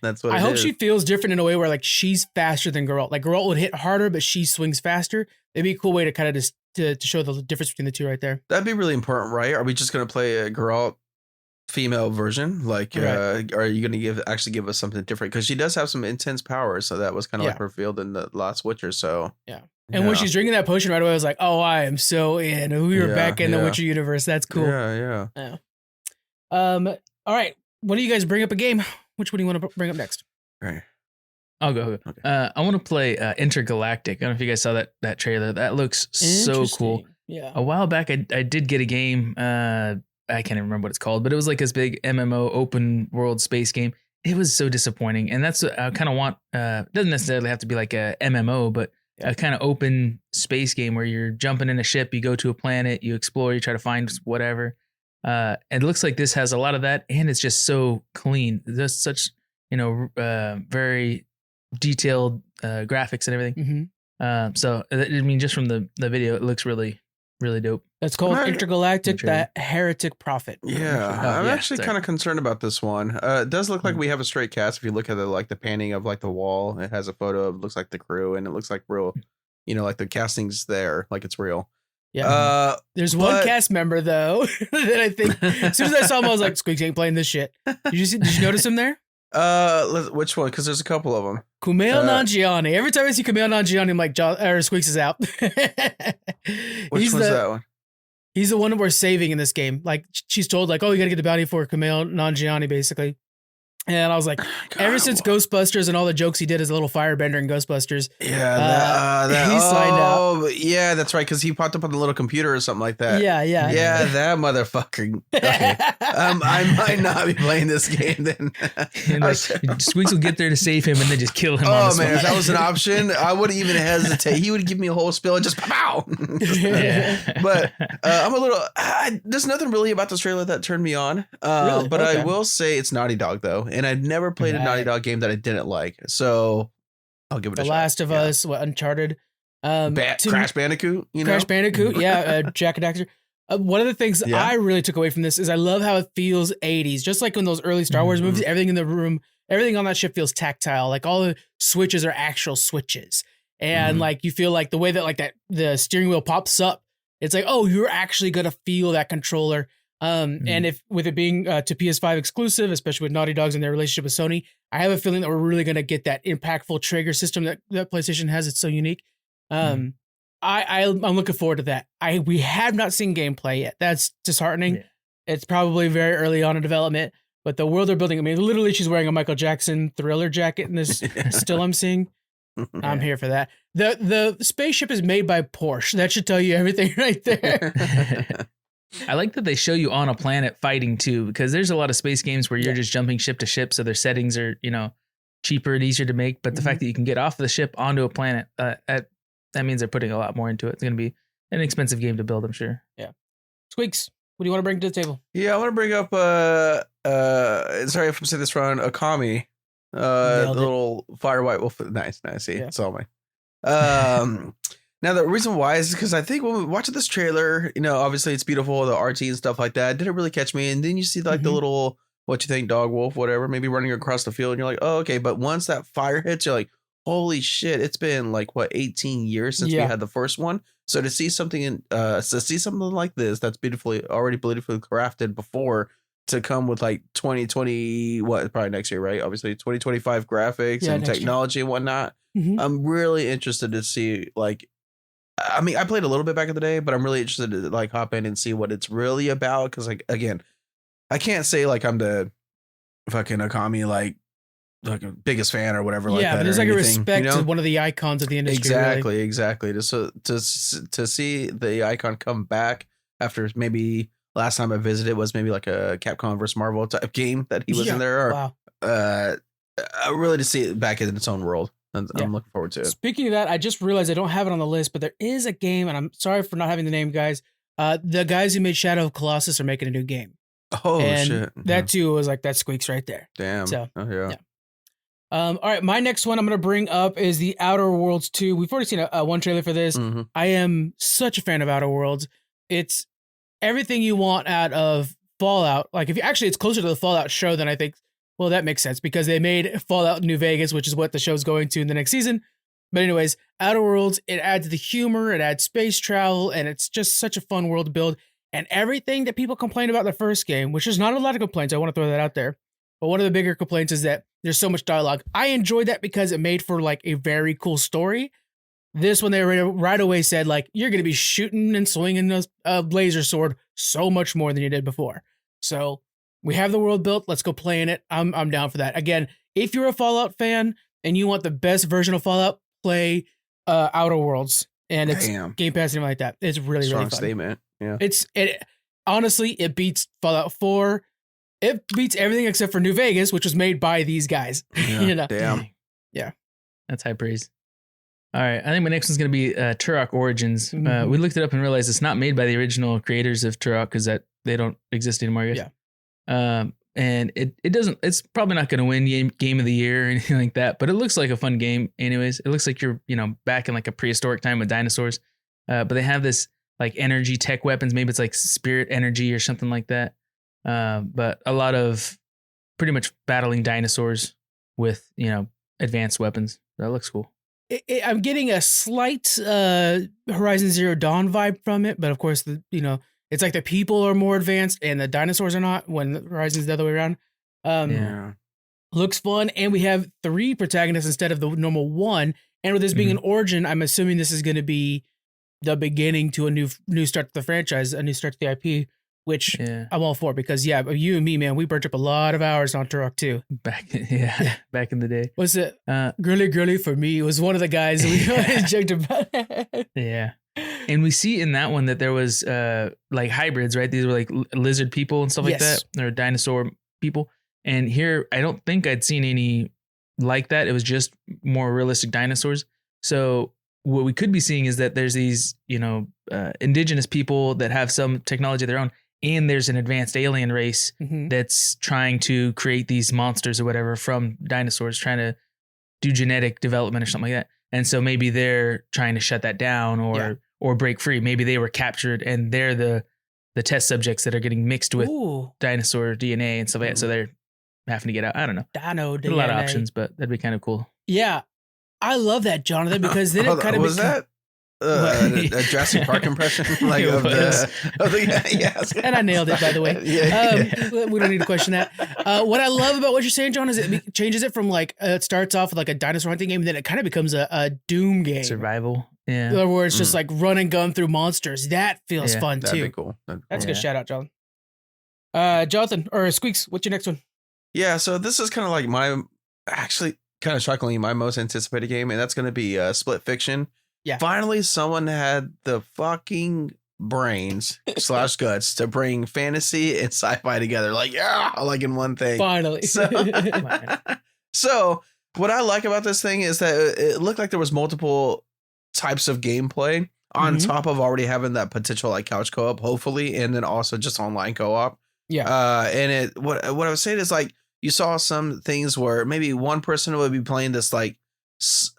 that's what I hope she feels different in a way where like she's faster than Geralt. Like Geralt would hit harder, but she swings faster. It'd be a cool way to kind of just to show the difference between the two right there. That'd be really important, right? Are we just going to play a Geralt female version? Like, right. Are you going to actually give us something different? Because she does have some intense powers. So that was kind of like revealed in the last Witcher. So yeah. And when she's drinking that potion right away, I was like, oh, I am so in. We are back in the Witcher universe. That's cool. Yeah. All right. What do you guys bring up a game? Which one do you want to bring up next? All right. I'll go. Okay. I want to play Intergalactic. I don't know if you guys saw that trailer. That looks so cool. Yeah. A while back, I did get a game. I can't even remember what it's called, but it was like this big MMO open world space game. It was so disappointing. And that's what I kind of want. Doesn't necessarily have to be like a MMO, but a kind of open space game where you're jumping in a ship, you go to a planet, you explore, you try to find whatever. And it looks like this has a lot of that, and it's just so clean. There's such, very detailed graphics and everything. So I mean, just from the video, it looks really, really dope. That's called Intergalactic, the Heretic Prophet. Yeah, I'm actually kind of concerned about this one. It does look like we have a straight cast. If you look at the panning of like the wall, it has a photo of looks like the crew, and it looks like real. Like the casting's there, like it's real. Yeah. There's one cast member though that I think as soon as I saw him, I was like, Squeaks ain't playing this shit. Did you notice him there? Which one? Because there's a couple of them. Kumail Nanjiani. Every time I see Kumail Nanjiani, I'm like, Squeaks is out. Which one's that one? He's the one that we're saving in this game. Like she's told, like, oh, you got to get the bounty for Kumail Nanjiani, basically. And I was like, ever since Ghostbusters and all the jokes he did as a little firebender in Ghostbusters, he signed out. Yeah, that's right, because he popped up on the little computer or something like that. Yeah, that motherfucker. Okay. I might not be playing this game then. Squeaks will get there to save him and then just kill him. Oh man, if that was an option, I wouldn't even hesitate. He would give me a whole spill and just pow. But I'm a little. There's nothing really about this trailer that turned me on. Really? But I will say it's Naughty Dog though. And I've never played a Naughty Dog game that I didn't like. So I'll give it a shot. The Last of Us, Uncharted. Crash Bandicoot, Crash Bandicoot, Jack and Daxter. One of the things I really took away from this is I love how it feels 80s. Just like in those early Star Wars movies, everything in the room, everything on that ship feels tactile. Like all the switches are actual switches. And like you feel like the way that like that the steering wheel pops up, it's like, oh, you're actually going to feel that controller. And if with it being to PS5 exclusive, especially with Naughty Dogs and their relationship with Sony, I have a feeling that we're really going to get that impactful trigger system that PlayStation has. It's so unique. I'm looking forward to that. We have not seen gameplay yet. That's disheartening. Yeah. It's probably very early on in development, but the world they're building, I mean, literally she's wearing a Michael Jackson Thriller jacket in this still I'm seeing. I'm here for that. The spaceship is made by Porsche. That should tell you everything right there. I like that they show you on a planet fighting too, because there's a lot of space games where you're just jumping ship to ship. So their settings are, cheaper and easier to make. But the fact that you can get off the ship onto a planet, that means they're putting a lot more into it. It's going to be an expensive game to build, I'm sure. Yeah. Squeaks, what do you want to bring to the table? Yeah, I want to bring up, sorry if I'm saying this wrong, Akami, the little fire white wolf. Nice. See, it's all mine. Now, the reason why is because I think when we watch this trailer, obviously it's beautiful, the artsy and stuff like that. It didn't really catch me. And then you see like the little, what you think, dog, wolf, whatever, maybe running across the field. And you're like, oh, okay. But once that fire hits, you're like, holy shit, it's been like, 18 years since we had the first one. So to see something like this, that's already beautifully crafted before to come with like 2020, probably next year, right? Obviously 2025 graphics and technology and whatnot. I'm really interested to see like, I mean, I played a little bit back in the day, but I'm really interested to like hop in and see what it's really about. Cause like, again, I can't say like I'm the fucking Akami, like biggest fan or whatever. Like that, but there's like a respect to one of the icons of the industry. Exactly. Just to see the icon come back after maybe last time I visited was maybe like a Capcom versus Marvel type game that he was in there. Or, really to see it back in its own world. I'm looking forward to it. Speaking of that, I just realized I don't have it on the list, but there is a game, and I'm sorry for not having the name, guys. The guys who made Shadow of Colossus are making a new game. Oh and shit! that too was like that Squeaks right there. Damn. So, oh yeah. yeah. All right, my next one I'm going to bring up is the Outer Worlds 2. We've already seen one trailer for this. Mm-hmm. I am such a fan of Outer Worlds. It's everything you want out of Fallout. Like, if you actually, it's closer to the Fallout show than I think. Well, that makes sense because they made Fallout New Vegas, which is what the show's going to in the next season. But anyways, Outer Worlds, it adds the humor, it adds space travel, and it's just such a fun world to build. And everything that people complain about the first game, which is not a lot of complaints, I want to throw that out there. But one of the bigger complaints is that there's so much dialogue. I enjoyed that because it made for like a very cool story. This one, they right away said like, you're going to be shooting and swinging a laser sword so much more than you did before. So we have the world built. Let's go play in it. I'm down for that. Again, if you're a Fallout fan and you want the best version of Fallout, play Outer Worlds. And it's Game Pass and everything like that. It's really, Strong really fun. statement. Yeah. Honestly, it beats Fallout 4. It beats everything except for New Vegas, which was made by these guys. Yeah, You know? Damn. Yeah. That's high praise. All right. I think my next one's going to be Turok Origins. Mhm. We looked it up and realized it's not made by the original creators of Turok because they don't exist anymore, I guess. Yeah. And it doesn't, it's probably not going to win game of the year or anything like that, but it looks like a fun game anyways. It looks like you're, back in like a prehistoric time with dinosaurs. But they have this like energy tech weapons. Maybe it's like spirit energy or something like that. But a lot of pretty much battling dinosaurs with, advanced weapons. That looks cool. I'm getting a slight Horizon Zero Dawn vibe from it, but of course, it's like the people are more advanced and the dinosaurs are not, when Horizon's the other way around. Looks fun, and we have 3 protagonists instead of the normal 1. And with this being an origin, I'm assuming this is going to be the beginning to a new start to the franchise, a new start to the IP, which I'm all for because, you and me, man, we burnt up a lot of hours on Turok 2. Back in the day. Was it Girly for me? It was one of the guys we always joked about. Yeah. And we see in that one that there was like hybrids, right? These were like lizard people and stuff like that. Or dinosaur people. And here, I don't think I'd seen any like that. It was just more realistic dinosaurs. So what we could be seeing is that there's these, indigenous people that have some technology of their own. And there's an advanced alien race that's trying to create these monsters or whatever from dinosaurs, trying to do genetic development or something like that. And so maybe they're trying to shut that down or break free. Maybe they were captured and they're the test subjects that are getting mixed with dinosaur DNA and stuff like that. So they're having to get out. I don't know. Dino DNA. There's a lot of options, but that'd be kind of cool. Yeah. I love that, Jonathan, because then it kind of was that a Jurassic Park impression like of the yes. And I nailed it, by the way. We don't need to question that. What I love about what you're saying, John, is it changes it from like it starts off with like a dinosaur hunting game, and then it kind of becomes a Doom game, survival. Yeah, where it's just like run and gun through monsters. That feels fun too. That'd be cool. That's a good shout out, John. Jonathan or Squeaks, what's your next one? Yeah, so this is kind of like kind of shockingly my most anticipated game, and that's going to be Split Fiction. Yeah. Finally, someone had the fucking brains / guts to bring fantasy and sci-fi together. Like in one thing. Finally. So what I like about this thing is that it looked like there was multiple types of gameplay on top of already having that potential like couch co-op, hopefully, and then also just online co-op. Yeah. And what I was saying is like you saw some things where maybe one person would be playing this like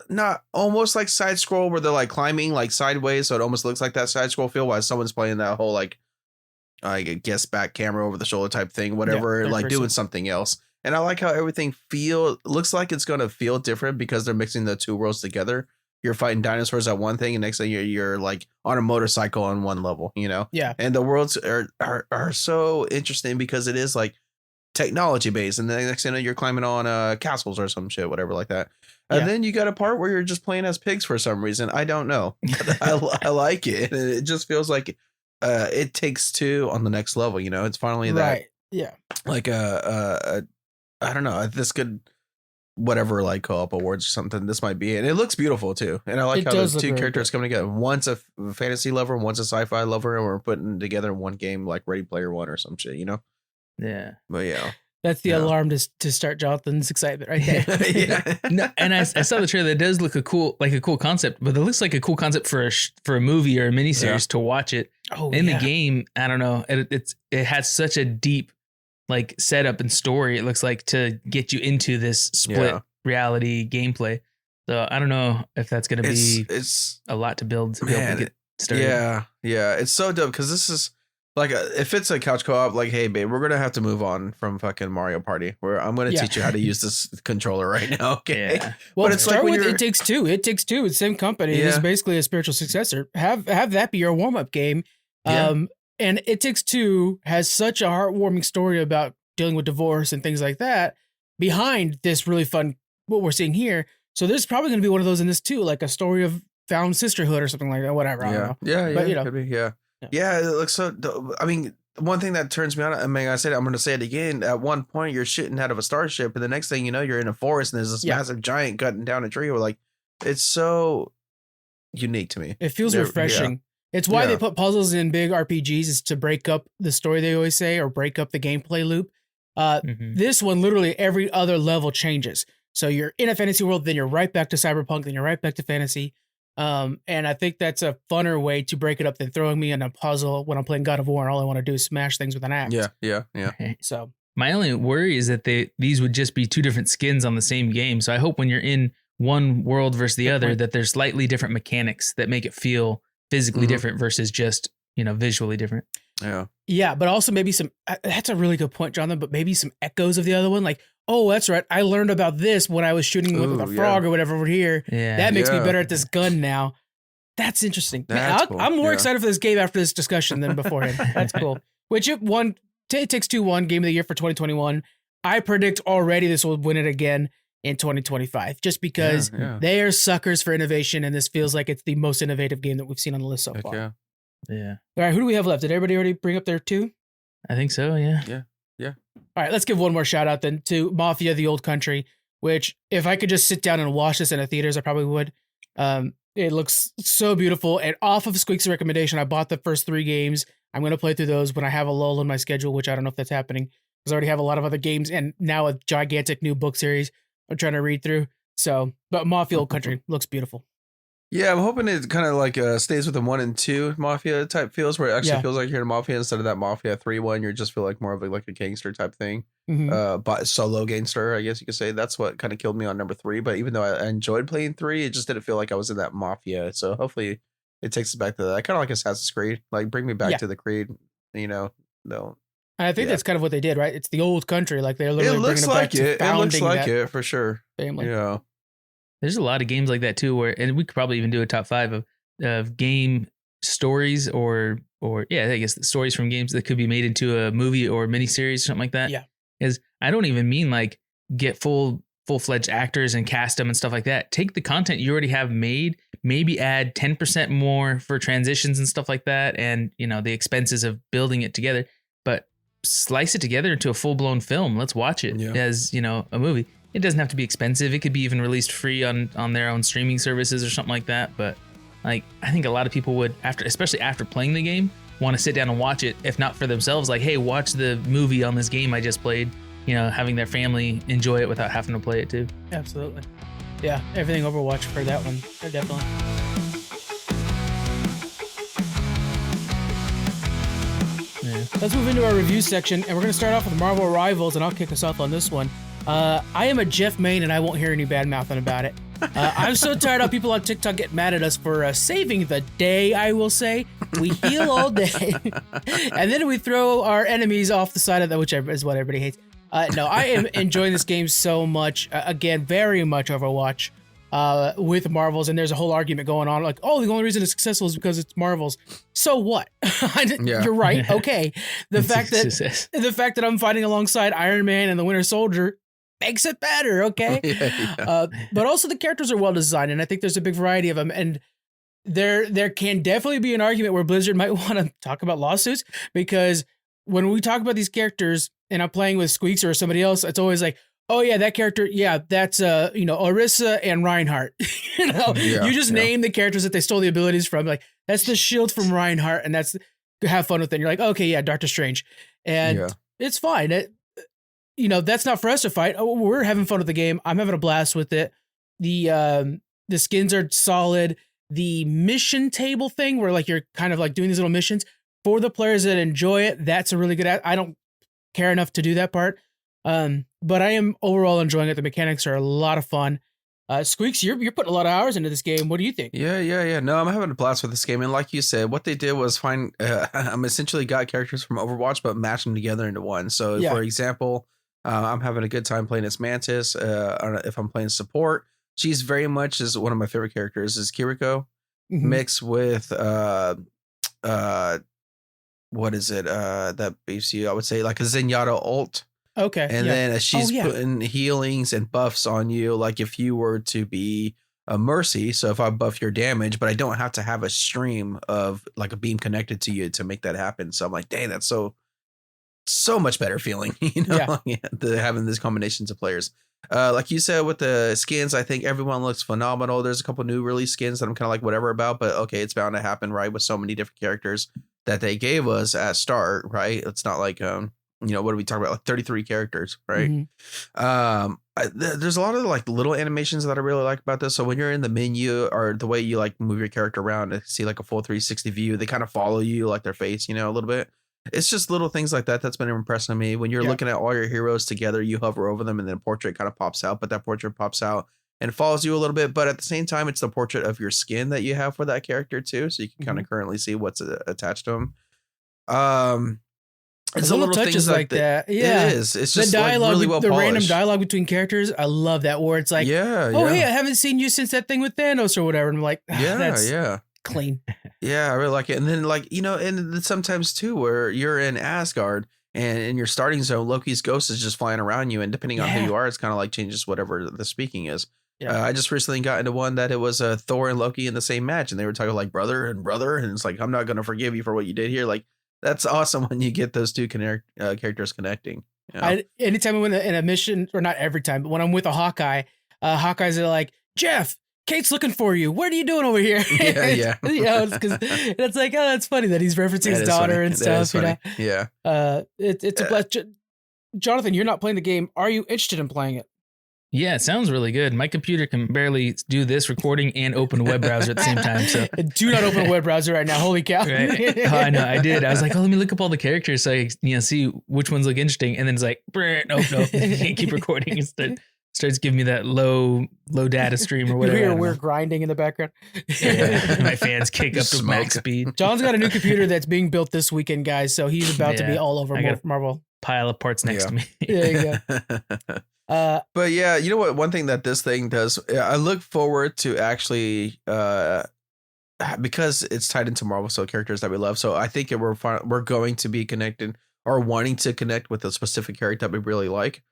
not almost like side scroll where they're like climbing like sideways, so it almost looks like that side scroll feel, while someone's playing that whole like I guess back camera over the shoulder type thing, whatever, like doing something else. And I like how everything looks like it's gonna feel different because they're mixing the two worlds together. You're fighting dinosaurs at one thing, and next thing you're like on a motorcycle on one level, Yeah. And the worlds are so interesting because it is like technology based, and then the next thing you're climbing on castles or some shit, whatever like that. And then you got a part where you're just playing as pigs for some reason. I don't know. But I like it. And it just feels like it takes 2 on the next level. It's finally that. Right. Yeah. Like I don't know. This could whatever like co-op awards or something. This might be it. And it looks beautiful too. And I like how the 2 characters coming together. One's a fantasy lover, one's a sci-fi lover, and we're putting together one game like Ready Player One or some shit. Yeah. But yeah. That's the alarm to start Jonathan's excitement right there. Yeah. No, and I saw the trailer. It does look a cool concept, but it looks like a cool concept for a movie or a miniseries to watch it. Oh, in the game, I don't know. It has such a deep like setup and story. It looks like to get you into this split reality gameplay. So I don't know if that's going to be it's a lot to build to be able to get started. Yeah. It's so dope because this is like if it's a couch co-op, like, hey babe, we're gonna have to move on from fucking Mario Party. Where I'm gonna teach you how to use this controller right now. Okay. Yeah. Well, but it's start like with It Takes Two. It Takes Two. It's the same company. It's basically a spiritual successor. Have that be your warm up game. And It Takes Two has such a heartwarming story about dealing with divorce and things like that behind this really fun what we're seeing here. So there's probably going to be one of those in this too, like a story of found sisterhood or something like that. Whatever. I don't know. But, could be, yeah. It looks so dope. I mean, one thing that turns me on, I mean, I'm going to say it again. At one point, you're shooting out of a starship, and the next thing you know, you're in a forest, and there's this massive giant cutting down a tree. We're like, it's so unique to me. It feels refreshing. Yeah. It's why they put puzzles in big RPGs, is to break up the story, they always say, or break up the gameplay loop. This one, literally every other level changes. So you're in a fantasy world, then you're right back to cyberpunk, then you're right back to fantasy. And I think that's a funner way to break it up than throwing me in a puzzle when I'm playing God of War and all I want to do is smash things with an axe. Yeah. So my only worry is that these would just be two different skins on the same game. So I hope when you're in one world versus the other, that there's slightly different mechanics that make it feel physically different versus just, visually different. Yeah, but also maybe that's a really good point, Jonathan, but maybe some echoes of the other one. Like, oh, that's right, I learned about this when I was shooting with a frog or whatever over here. Yeah. That makes me better at this gun now. That's interesting. Cool. I'm more excited for this game after this discussion than beforehand. That's cool. Which It Takes Two won Game of the Year for 2021. I predict already this will win it again in 2025, just because they are suckers for innovation, and this feels like it's the most innovative game that we've seen on the list so far. Yeah. All right, who do we have left? Did everybody already bring up their two? I think so, yeah. All right, let's give one more shout out then to Mafia: The Old Country, which if I could just sit down and watch this in a theaters, I probably would. It looks so beautiful. And off of Squeaks' recommendation, I bought the first 3 games. I'm going to play through those when I have a lull in my schedule, which I don't know if that's happening because I already have a lot of other games and now a gigantic new book series I'm trying to read through. So, but Mafia: Old Country looks beautiful. Yeah, I'm hoping it kind of like stays with the 1 and 2 Mafia type feels, where it actually feels like you're in a Mafia instead of that Mafia 3 one. You just feel like more of like a gangster type thing, but solo gangster, I guess you could say. That's what kind of killed me on number 3. But even though I enjoyed playing 3, it just didn't feel like I was in that Mafia. So hopefully it takes us back to that. I kind of like Assassin's Creed, like bring me back to the Creed. No. And I think that's kind of what they did, right? It's the old country, like they're literally bringing it back to founding. It looks like it for sure. Family. Yeah. There's a lot of games like that too, and we could probably even do a top 5 of game stories or I guess stories from games that could be made into a movie or miniseries or something like that. Yeah. Because I don't even mean like get full-fledged actors and cast them and stuff like that. Take the content you already have made, maybe add 10% more for transitions and stuff like that, and the expenses of building it together, but slice it together into a full-blown film. Let's watch it as a movie. It doesn't have to be expensive. It could be even released free on their own streaming services or something like that. But like, I think a lot of people would, especially after playing the game, want to sit down and watch it, if not for themselves, like, hey, watch the movie on this game I just played, having their family enjoy it without having to play it too. Absolutely. Yeah, everything Overwatch for that one. Definitely. Yeah. Let's move into our review section, and we're going to start off with Marvel Rivals, and I'll kick us off on this one. I am a Jeff main, and I won't hear any bad mouthing about it. I'm so tired of people on TikTok getting mad at us for saving the day, I will say. We heal all day, and then we throw our enemies off the side of that, which is what everybody hates. No, I am enjoying this game so much. Again, very much Overwatch with Marvels, and there's a whole argument going on, like, oh, the only reason it's successful is because it's Marvels. So what? You're right. Okay. The fact that I'm fighting alongside Iron Man and the Winter Soldier makes it better, okay? But also the characters are well designed, and I think there's a big variety of them. And there can definitely be an argument where Blizzard might want to talk about lawsuits, because when we talk about these characters and I'm playing with Squeaks or somebody else, it's always like, oh yeah, that character, yeah, that's Orisa and Reinhardt. You just name the characters that they stole the abilities from. Like, that's the shield from Reinhardt, and that's have fun with it. And you're like, okay, yeah, Doctor Strange, and it's fine. That's not for us to fight. Oh, we're having fun with the game. I'm having a blast with it. The skins are solid. The mission table thing, where like you're kind of like doing these little missions for the players that enjoy it, that's a really good. I don't care enough to do that part. But I am overall enjoying it. The mechanics are a lot of fun. Squeaks, you're putting a lot of hours into this game. What do you think? Yeah. No, I'm having a blast with this game. And like you said, what they did was find, I'm essentially got characters from Overwatch, but match them together into one. So for example, I'm having a good time playing as Mantis. If I'm playing support, she's very much is one of my favorite characters is Kiriko mixed with, what is it? That beefs you, I would say like a Zenyatta ult. Okay. And then as she's putting healings and buffs on you, like if you were to be a Mercy, so if I buff your damage, but I don't have to have a stream of like a beam connected to you to make that happen. So I'm like, dang, that's so much better feeling, having these combinations of players. Like you said, with the skins, I think everyone looks phenomenal. There's a couple new release skins that I'm kind of like whatever about, but okay, it's bound to happen, right? With so many different characters that they gave us at start, right? It's not like, what are we talking about? Like 33 characters, right? There's a lot of like little animations that I really like about this. So when you're in the menu or the way you like move your character around to see like a full 360 view, they kind of follow you like their face, a little bit. It's just little things like that that's been impressing me. When you're looking at all your heroes together, you hover over them and then a portrait kind of pops out, but that portrait pops out and follows you a little bit. But at the same time, it's the portrait of your skin that you have for that character too. So you can kind of currently see what's attached to them. It's a little touches like that. Yeah, it is. It's just the dialogue, like really well the polished. random dialogue between characters. I love that where it's like, hey, I haven't seen you since that thing with Thanos or whatever. And I'm like, that's clean. Yeah, I really like it. And then like, and then sometimes too, where you're in Asgard and in your starting zone, Loki's ghost is just flying around you. And depending on who you are, it's kind of like changes whatever the speaking is. I just recently got into one that it was Thor and Loki in the same match. And they were talking like brother. And it's like, I'm not going to forgive you for what you did here. Like, that's awesome when you get those two characters connecting. Anytime I'm in a mission, or not every time, but when I'm with a Hawkeye, Hawkeyes are like, Jeff, Kate's looking for you. What are you doing over here? Yeah. It's like, oh, that's funny that he's referencing his daughter and stuff. Yeah. It's a blast. Jonathan, you're not playing the game. Are you interested in playing it? Yeah, it sounds really good. My computer can barely do this recording and open a web browser at the same time. So do not open a web browser right now. Holy cow. Right? Oh, I know. I did. I was like, let me look up all the characters so I see which ones look interesting. And then it's like, nope. You can't keep recording. It starts giving me that low data stream or whatever. We're grinding in the background. My fans kick up to max speed. John's got a new computer that's being built this weekend, guys. So he's about to be all over Marvel. Pile of parts next to me. There you go. But yeah, you know what? One thing that this thing does, I look forward to actually, because it's tied into Marvel, so characters that we love. So I think we're going to be connected or wanting to connect with a specific character that we really like.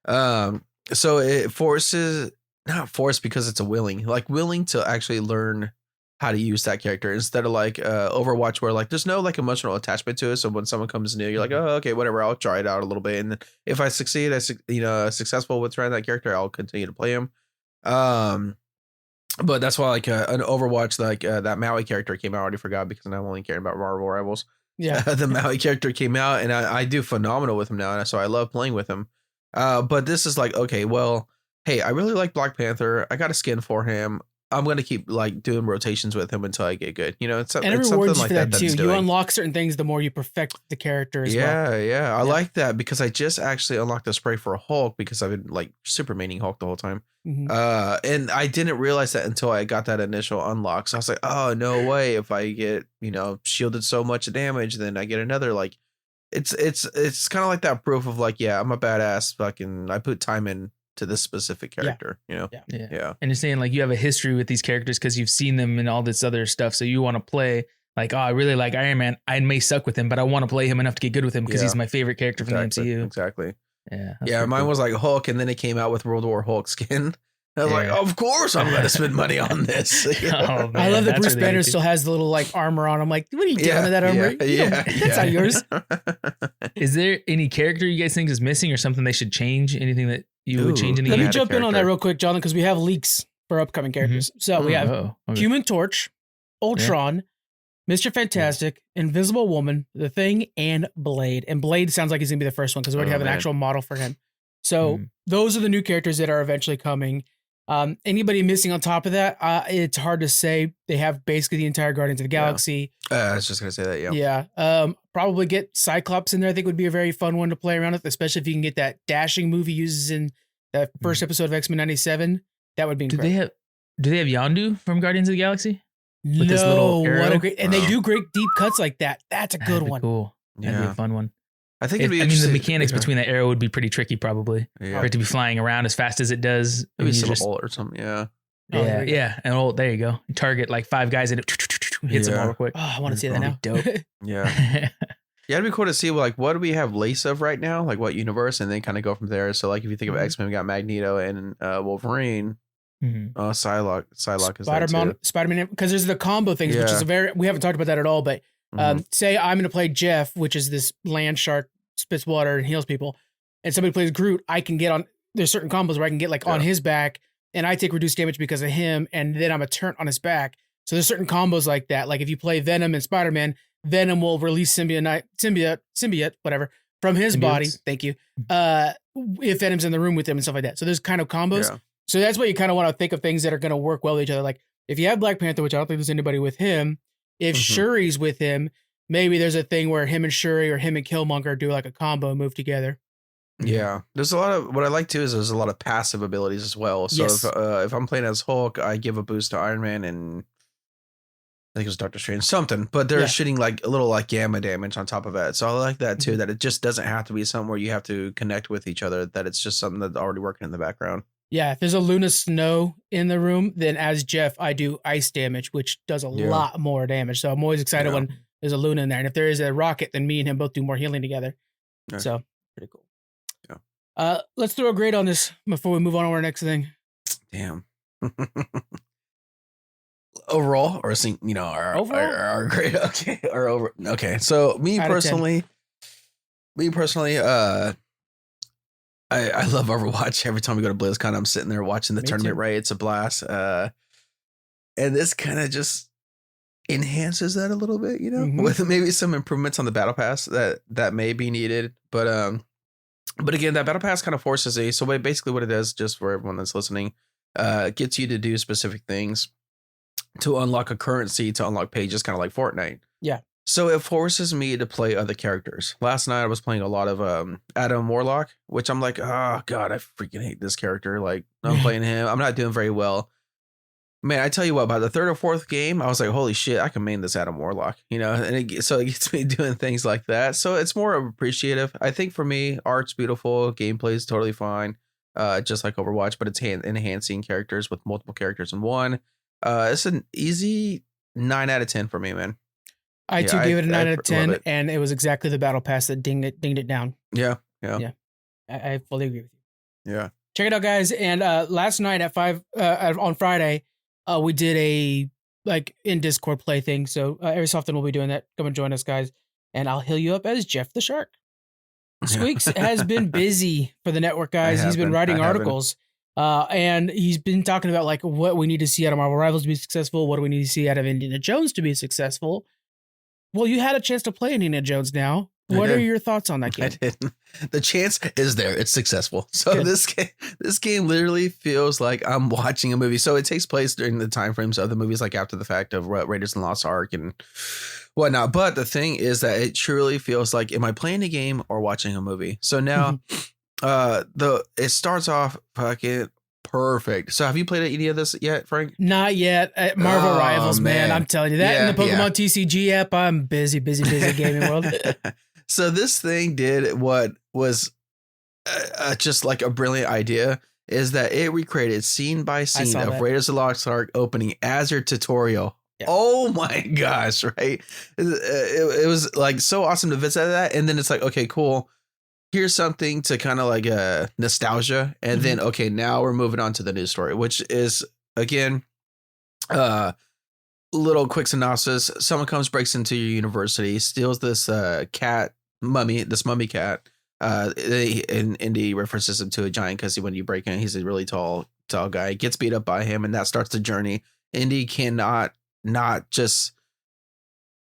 So it not forced because it's willing to actually learn how to use that character instead of like Overwatch where like there's no like emotional attachment to it. So when someone comes new, you're like, oh, okay, whatever, I'll try it out a little bit. And then if I succeed, successful with trying that character, I'll continue to play him. But that's why like an Overwatch, like that Maui character came out, I already forgot because now I'm only caring about Marvel Rivals. Yeah. The Maui character came out and I do phenomenal with him now. And so I love playing with him. But this is like, okay, well, hey, I really like Black Panther. I got a skin for him. I'm going to keep like doing rotations with him until I get good. It's and it rewards you for that too. You unlock certain things the more you perfect the character as well. Yeah. I like that because I just actually unlocked the spray for Hulk because I've been like Supermaning Hulk the whole time. And I didn't realize that until I got that initial unlock. So I was like, oh, no way. If I get, shielded so much damage, then I get another like it's kind of like that proof of like, yeah, I'm a badass. Fucking I put time in to this specific character, Yeah. And you're saying like you have a history with these characters because you've seen them and all this other stuff. So you want to play like, oh, I really like Iron Man. I may suck with him, but I want to play him enough to get good with him because he's my favorite character from the MCU. Exactly. Yeah. Mine was like Hulk, and then it came out with World War Hulk skin. I was like, of course I'm going to spend money on this. Oh, man, I love that Bruce Banner still has the little like armor on. I'm like, what are you doing with that armor? That's not yours. Is there any character you guys think is missing or something they should change? Anything that you would change in the game? Let me jump in on that real quick, Jonathan, because we have leaks for upcoming characters. So we have Human Torch, Ultron, Mr. Fantastic, Invisible Woman, The Thing, and Blade. And Blade sounds like he's going to be the first one because we already have an actual model for him. So those are the new characters that are eventually coming. Anybody missing on top of that? It's hard to say. They have basically the entire Guardians of the Galaxy. I was just going to say that. Yeah. probably get Cyclops in there. I think would be a very fun one to play around with, especially if you can get that dashing move he uses in the first episode of X-Men 97. That would be incredible. Do they have Yondu from Guardians of the Galaxy? With this little arrow? what a great, and they do great deep cuts like that. That's a good That'd be one. Cool. That'd be a fun one. I think I mean, the mechanics between the arrow would be pretty tricky, probably. Yeah. For it to be flying around as fast as it does. Maybe you some just, bullet or something. Yeah. Yeah. And there you go. You target like 5 guys and it hits them all real quick. Oh, I want to see that now. Dope. Yeah. Yeah, it'd be cool to see like what do we have lace of right now, like what universe, and then kind of go from there. So like if you think of X-Men, we got Magneto and Wolverine. Psylocke is Spider-Man, because there's the combo things, which is we haven't talked about that at all. But say I'm going to play Jeff, which is this land shark, spits water and heals people, and somebody plays Groot. I can get on. There's certain combos where I can get like on his back, and I take reduced damage because of him, and then I'm a turn on his back. So there's certain combos like that. Like if you play Venom and Spider-Man, Venom will release symbiote, whatever, from his body. Thank you. If Venom's in the room with him and stuff like that. So there's kind of combos. Yeah. So that's what you kind of want to think of things that are going to work well with each other. Like if you have Black Panther, which I don't think there's anybody with him, if Shuri's with him, maybe there's a thing where him and Shuri or him and Killmonger do like a combo move together. Yeah. There's a lot of, what I like too is there's a lot of passive abilities as well. So if I'm playing as Hulk, I give a boost to Iron Man and I think it was Doctor Strange, something, but they're shooting like a little like gamma damage on top of it. So I like that too, that it just doesn't have to be something where you have to connect with each other, that it's just something that's already working in the background. Yeah, if there's a Luna Snow in the room, then as Jeff, I do ice damage, which does a lot more damage. So I'm always excited when there's a Luna in there. And if there is a Rocket, then me and him both do more healing together. Yeah. So pretty cool. Yeah. Let's throw a grade on this before we move on to our next thing. Damn. Overall, or our grade. Okay, or over. Okay, so me personally, I love Overwatch. Every time we go to BlizzCon, I'm sitting there watching the tournament. Right, it's a blast. And this kind of just enhances that a little bit, with maybe some improvements on the battle pass that may be needed. But again, that battle pass kind of forces so basically what it does, just for everyone that's listening, gets you to do specific things to unlock a currency, to unlock pages, kind of like Fortnite. Yeah. So it forces me to play other characters. Last night I was playing a lot of Adam Warlock, which I'm like, oh God, I freaking hate this character. Like I'm playing him. I'm not doing very well. Man, I tell you what, by the third or fourth game, I was like, holy shit, I can main this Adam Warlock, and so it gets me doing things like that. So it's more appreciative. I think for me, art's beautiful. Gameplay is totally fine. Just like Overwatch, but it's enhancing characters with multiple characters in one. It's an easy 9 out of 10 for me, man. I too gave it a 9 out of 10, and it was exactly the battle pass that dinged it down. Yeah. I fully agree with you. Yeah. Check it out, guys. And last night at 5 on Friday, we did a in Discord play thing. So every so often we'll be doing that. Come and join us, guys, and I'll heal you up as Jeff the Shark. Squeaks has been busy for the network, guys. He's been writing articles. And he's been talking about what we need to see out of Marvel Rivals to be successful. What do we need to see out of Indiana Jones to be successful? Well, you had a chance to play Indiana Jones now. What are your thoughts on that game? I did. The chance is there. It's successful. So this game literally feels like I'm watching a movie. So it takes place during the time frames of the movies, like after the fact of Raiders and Lost Ark and whatnot. But the thing is that it truly feels like, am I playing a game or watching a movie? So now it starts off fucking perfect. So have you played any of this yet, Frank? Not yet. Marvel Rivals, man. I'm telling you that. In the Pokemon TCG app, I'm busy gaming world. So this thing did what was just like a brilliant idea, is that it recreated scene by scene of Raiders of the Lost Ark opening as your tutorial. Yeah. Oh my gosh, right? It was like so awesome to visit that. And then it's like, okay, cool. Here's something to kind of like nostalgia. And then, okay, now we're moving on to the news story, which is, again, little quick synopsis. Someone breaks into your university, steals this mummy cat. And Indy references him to a giant because when you break in, he's a really tall guy. Gets beat up by him, and that starts the journey. Indy cannot not just...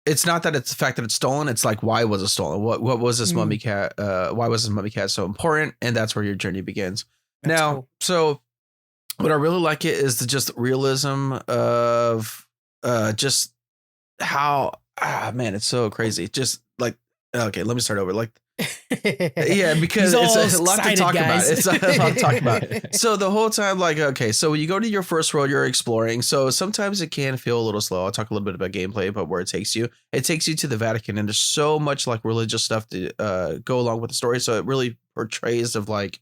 It's not that it's the fact that it's stolen. It's like, why was it stolen? What was this mummy cat? Why was this mummy cat so important? And that's where your journey begins. That's cool. So what I really like it is the just realism of just how, man, it's so crazy. Just like Okay, let me start over. Like, yeah, because He's it's all a lot to excited, talk about. guys. It's a lot to talk about. So the whole time, like, okay, so when you go to your first world, you're exploring. So sometimes it can feel a little slow. I'll talk a little bit about gameplay, but where it takes you to the Vatican, and there's so much like religious stuff to go along with the story. So it really portrays of like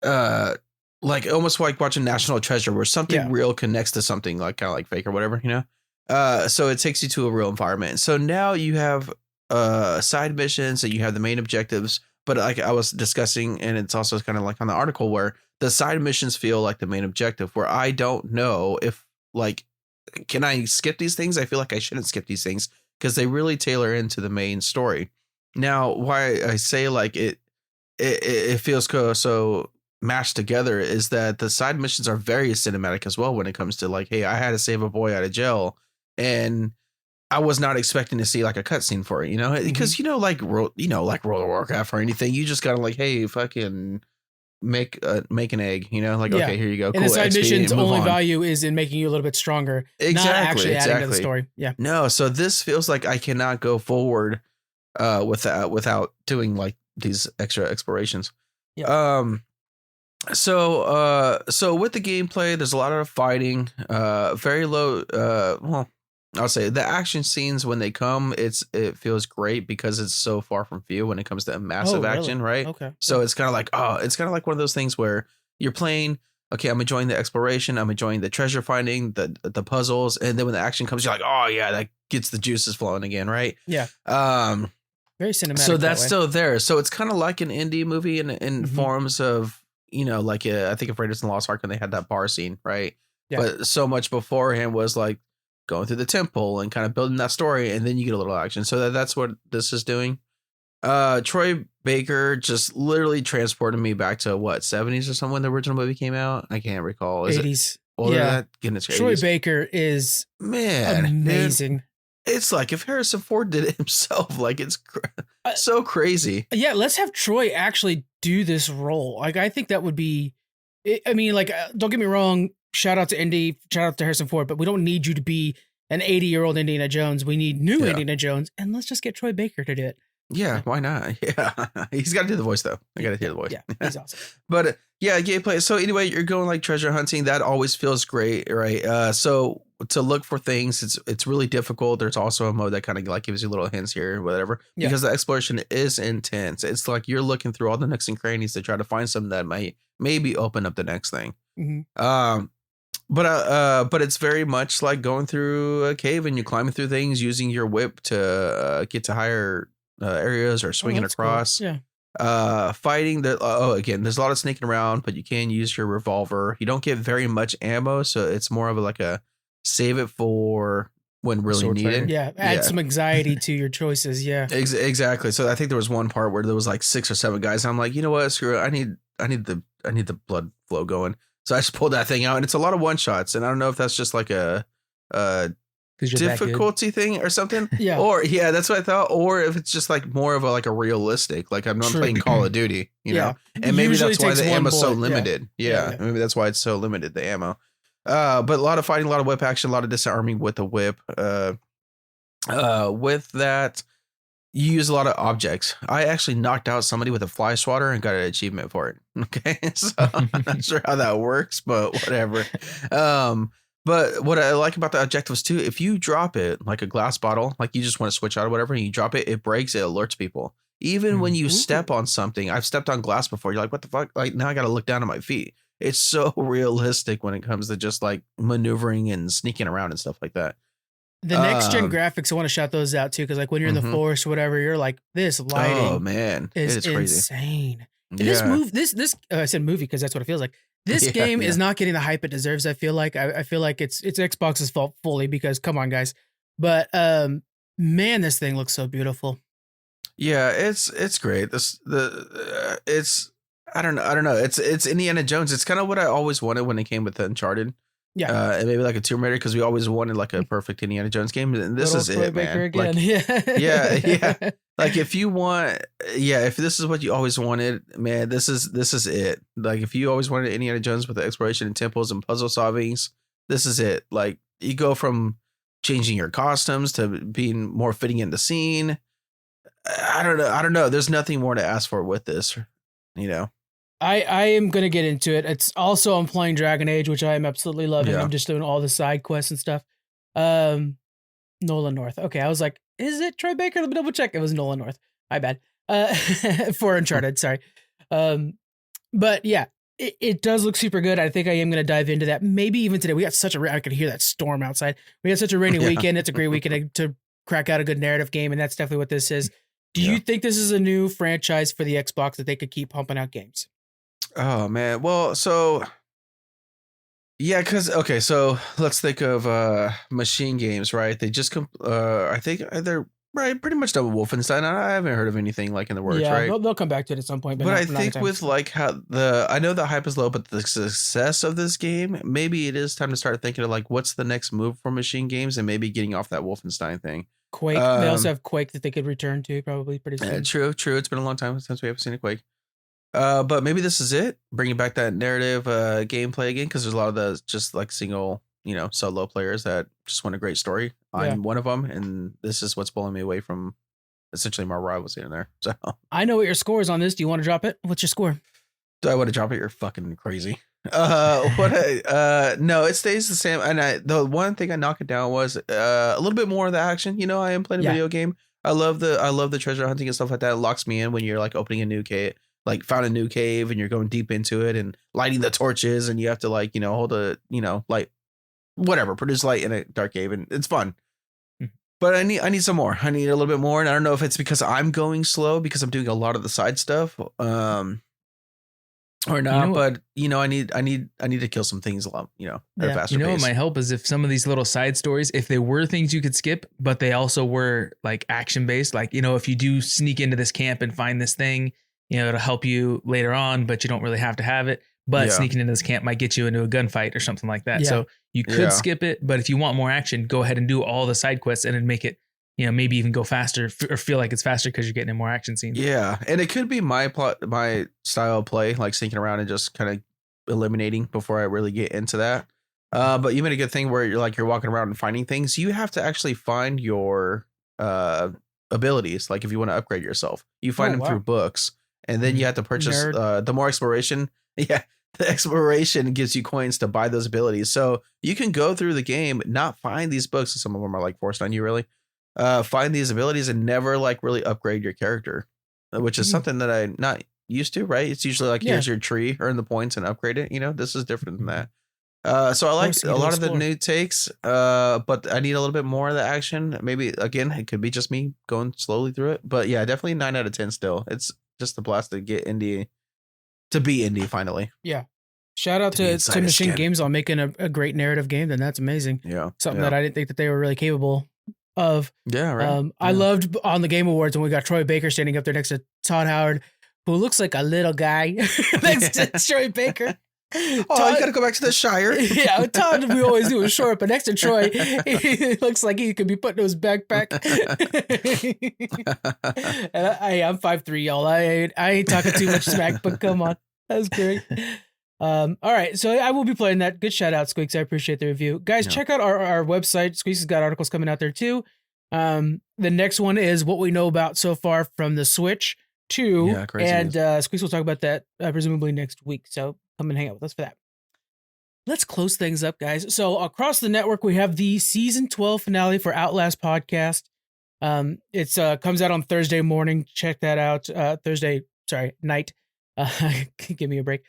almost like watching National Treasure, where something real connects to something like kind of like fake or whatever, you know. So it takes you to a real environment. So now you have side missions and you have the main objectives, but like I was discussing, and it's also kind of like on the article where the side missions feel like the main objective, where I don't know if like, can I skip these things? I feel like I shouldn't skip these things because they really tailor into the main story. Now, why I say like it feels so mashed together is that the side missions are very cinematic as well when it comes to like, hey, I had to save a boy out of jail, and I was not expecting to see like a cutscene for it, you know, because like World of Warcraft or anything, you just gotta like, hey, fucking make an egg, you know, like okay, here you go. And cool, the side XP, mission's move only on. value is in making you a little bit stronger, not actually adding to the story. Yeah. No, so this feels like I cannot go forward without doing like these extra explorations. Yeah. So with the gameplay, there's a lot of fighting, very low. Well, I'll say the action scenes when they come, it feels great because it's so far from few when it comes to massive action, right? Okay. So it's kind of like, it's kind of like one of those things where you're playing. Okay, I'm enjoying the exploration. I'm enjoying the treasure finding, the puzzles, and then when the action comes, you're like, oh yeah, that gets the juices flowing again, right? Yeah. Very cinematic. So that's still there. So it's kind of like an indie movie in forms of, like I think of Raiders and the Lost Ark, and they had that bar scene, right? Yeah. But so much beforehand was like going through the temple and kind of building that story, and then you get a little action. So that's what this is doing. Troy Baker just literally transported me back to what, 70s or something when the original movie came out. I can't recall. Is 80s. It older than that? Goodness, Troy 80s. Baker is amazing. It's like if Harrison Ford did it himself, like it's so crazy. Yeah, let's have Troy actually do this role. Like, I think that would be, I mean, like, don't get me wrong. Shout out to Indy, shout out to Harrison Ford, but we don't need you to be an 80-year-old Indiana Jones. We need new Indiana Jones, and let's just get Troy Baker to do it. Yeah, why not? Yeah, he's got to do the voice though. I got to hear the voice. Yeah, he's awesome. But yeah, gameplay. So anyway, you're going like treasure hunting. That always feels great, right? So to look for things, it's really difficult. There's also a mode that kind of like gives you little hints here, or whatever, because the exploration is intense. It's like you're looking through all the nooks and crannies to try to find something that might maybe open up the next thing. Mm-hmm. But it's very much like going through a cave and you climbing through things using your whip to get to higher areas or swinging across. Cool. Yeah. Fighting again, there's a lot of sneaking around, but you can use your revolver. You don't get very much ammo, so it's more of like a save it for when really needed. Yeah, add some anxiety to your choices. Yeah, exactly. So I think there was one part where there was like 6 or 7 guys. And I'm like, you know what? Screw it. I need the blood flow going. So I just pulled that thing out, and it's a lot of one shots. And I don't know if that's just like a difficulty thing or something. Yeah. Or that's what I thought. Or if it's just like more of a realistic, like I'm not playing Call of Duty, you know. And maybe that's why the ammo's so limited. Yeah. Maybe that's why it's so limited, the ammo. But a lot of fighting, a lot of whip action, a lot of disarming with the whip. With that, you use a lot of objects. I actually knocked out somebody with a fly swatter and got an achievement for it. Okay, so I'm not sure how that works, but whatever. But what I like about the objectives too, if you drop it like a glass bottle, like you just want to switch out or whatever, and you drop it, it breaks, it alerts people. Even when you step on something, I've stepped on glass before. You're like, what the fuck? Like now I got to look down at my feet. It's so realistic when it comes to just like maneuvering and sneaking around and stuff like that. The next gen graphics, I want to shout those out too, because like when you're in the forest or whatever, you're like, this lighting. Oh man, is crazy. Insane. This I said movie because that's what it feels like. This game is not getting the hype it deserves. I feel like it's Xbox's fault fully because come on guys, but man, this thing looks so beautiful. Yeah, it's great. I don't know. It's Indiana Jones. It's kind of what I always wanted when it came with Uncharted. Yeah, and maybe like a Tomb Raider because we always wanted like a perfect Indiana Jones game, and this is it, man. Like, yeah. Like if you want, if this is what you always wanted, man, this is it. Like if you always wanted Indiana Jones with the exploration and temples and puzzle solvings, this is it. Like you go from changing your costumes to being more fitting in the scene. I don't know. I don't know. There's nothing more to ask for with this, you know. I am gonna get into it. It's also I'm playing Dragon Age, which I am absolutely loving. Yeah. I'm just doing all the side quests and stuff. Nolan North. Okay, I was like, is it Troy Baker? Let me double check. It was Nolan North. My bad. For Uncharted, sorry. But yeah, it does look super good. I think I am gonna dive into that. Maybe even today. We got such I could hear that storm outside. We had such a rainy weekend. It's a great weekend to crack out a good narrative game, and that's definitely what this is. Do you think this is a new franchise for the Xbox that they could keep pumping out games? Oh man. Well, so yeah, okay, so let's think of machine games, right? They just I think they're right, pretty much done with Wolfenstein. I haven't heard of anything like in the works, right? They'll come back to it at some point. But I think with like how I know the hype is low, but the success of this game, maybe it is time to start thinking of like what's the next move for machine games and maybe getting off that Wolfenstein thing. Quake. They also have Quake that they could return to probably pretty soon. True. It's been a long time since we have seen a Quake. But maybe this is it, bringing back that narrative gameplay again, because there's a lot of the just like single, solo players that just want a great story. I'm one of them, and this is what's pulling me away from essentially my rivals in there. So I know what your score is on this. Do you want to drop it? What's your score? Do I want to drop it? You're fucking crazy. No, it stays the same. And the one thing I knocked it down was a little bit more of the action. I am playing a video game. I love the treasure hunting and stuff like that. It locks me in when you're like opening a new cave, like found a new cave and you're going deep into it and lighting the torches and you have to like, hold a, light, whatever, produce light in a dark cave, and it's fun. But I need some more. I need a little bit more. And I don't know if it's because I'm going slow because I'm doing a lot of the side stuff. Or not, but I need to kill some things a lot, at a faster pace. What might help is if some of these little side stories, if they were things you could skip, but they also were like action based, like, if you do sneak into this camp and find this thing, it'll help you later on, but you don't really have to have it. But sneaking into this camp might get you into a gunfight or something like that. Yeah. So you could skip it, but if you want more action, go ahead and do all the side quests and then make it, maybe even go faster or feel like it's faster because you're getting in more action scenes. Yeah. And it could be my style of play, like sneaking around and just kind of eliminating before I really get into that. But you made a good thing where you're walking around and finding things. You have to actually find your abilities. Like if you want to upgrade yourself, you find them through books, and then you have to purchase the more exploration. Yeah. The exploration gives you coins to buy those abilities. So you can go through the game, not find these books. Some of them are like forced on you, really. Find these abilities and never like really upgrade your character, which is something that I'm not used to, right? It's usually like, here's your tree, earn the points and upgrade it. This is different than that. So I like a lot of the new takes, but I need a little bit more of the action. Maybe again, it could be just me going slowly through it, but yeah, definitely 9 out of 10 still. It's just a blast to get indie, to be indie finally. Yeah. Shout out to Machine Games on making a great narrative game. Then that's amazing. Yeah. Something that I didn't think that they were really capable of. Yeah, right. I loved on the Game Awards when we got Troy Baker standing up there next to Todd Howard, who looks like a little guy next to Troy Baker. Todd, you gotta go back to the Shire. Yeah, Todd, we always do a short, but next to Troy, he looks like he could be put in his backpack. And I'm 5'3", y'all. I ain't talking too much smack, but come on, that was great. All right, so I will be playing that. Good shout out, Squeaks. I appreciate the review, guys. Check out our website. Squeaks has got articles coming out there too. The next one is what we know about so far from the Switch 2, and Squeaks will talk about that presumably next week. So come and hang out with us for that. Let's close things up, guys. So across the network, we have the season 12 finale for Outlast podcast. It's comes out on Thursday morning. Check that out. Thursday night. Give me a break.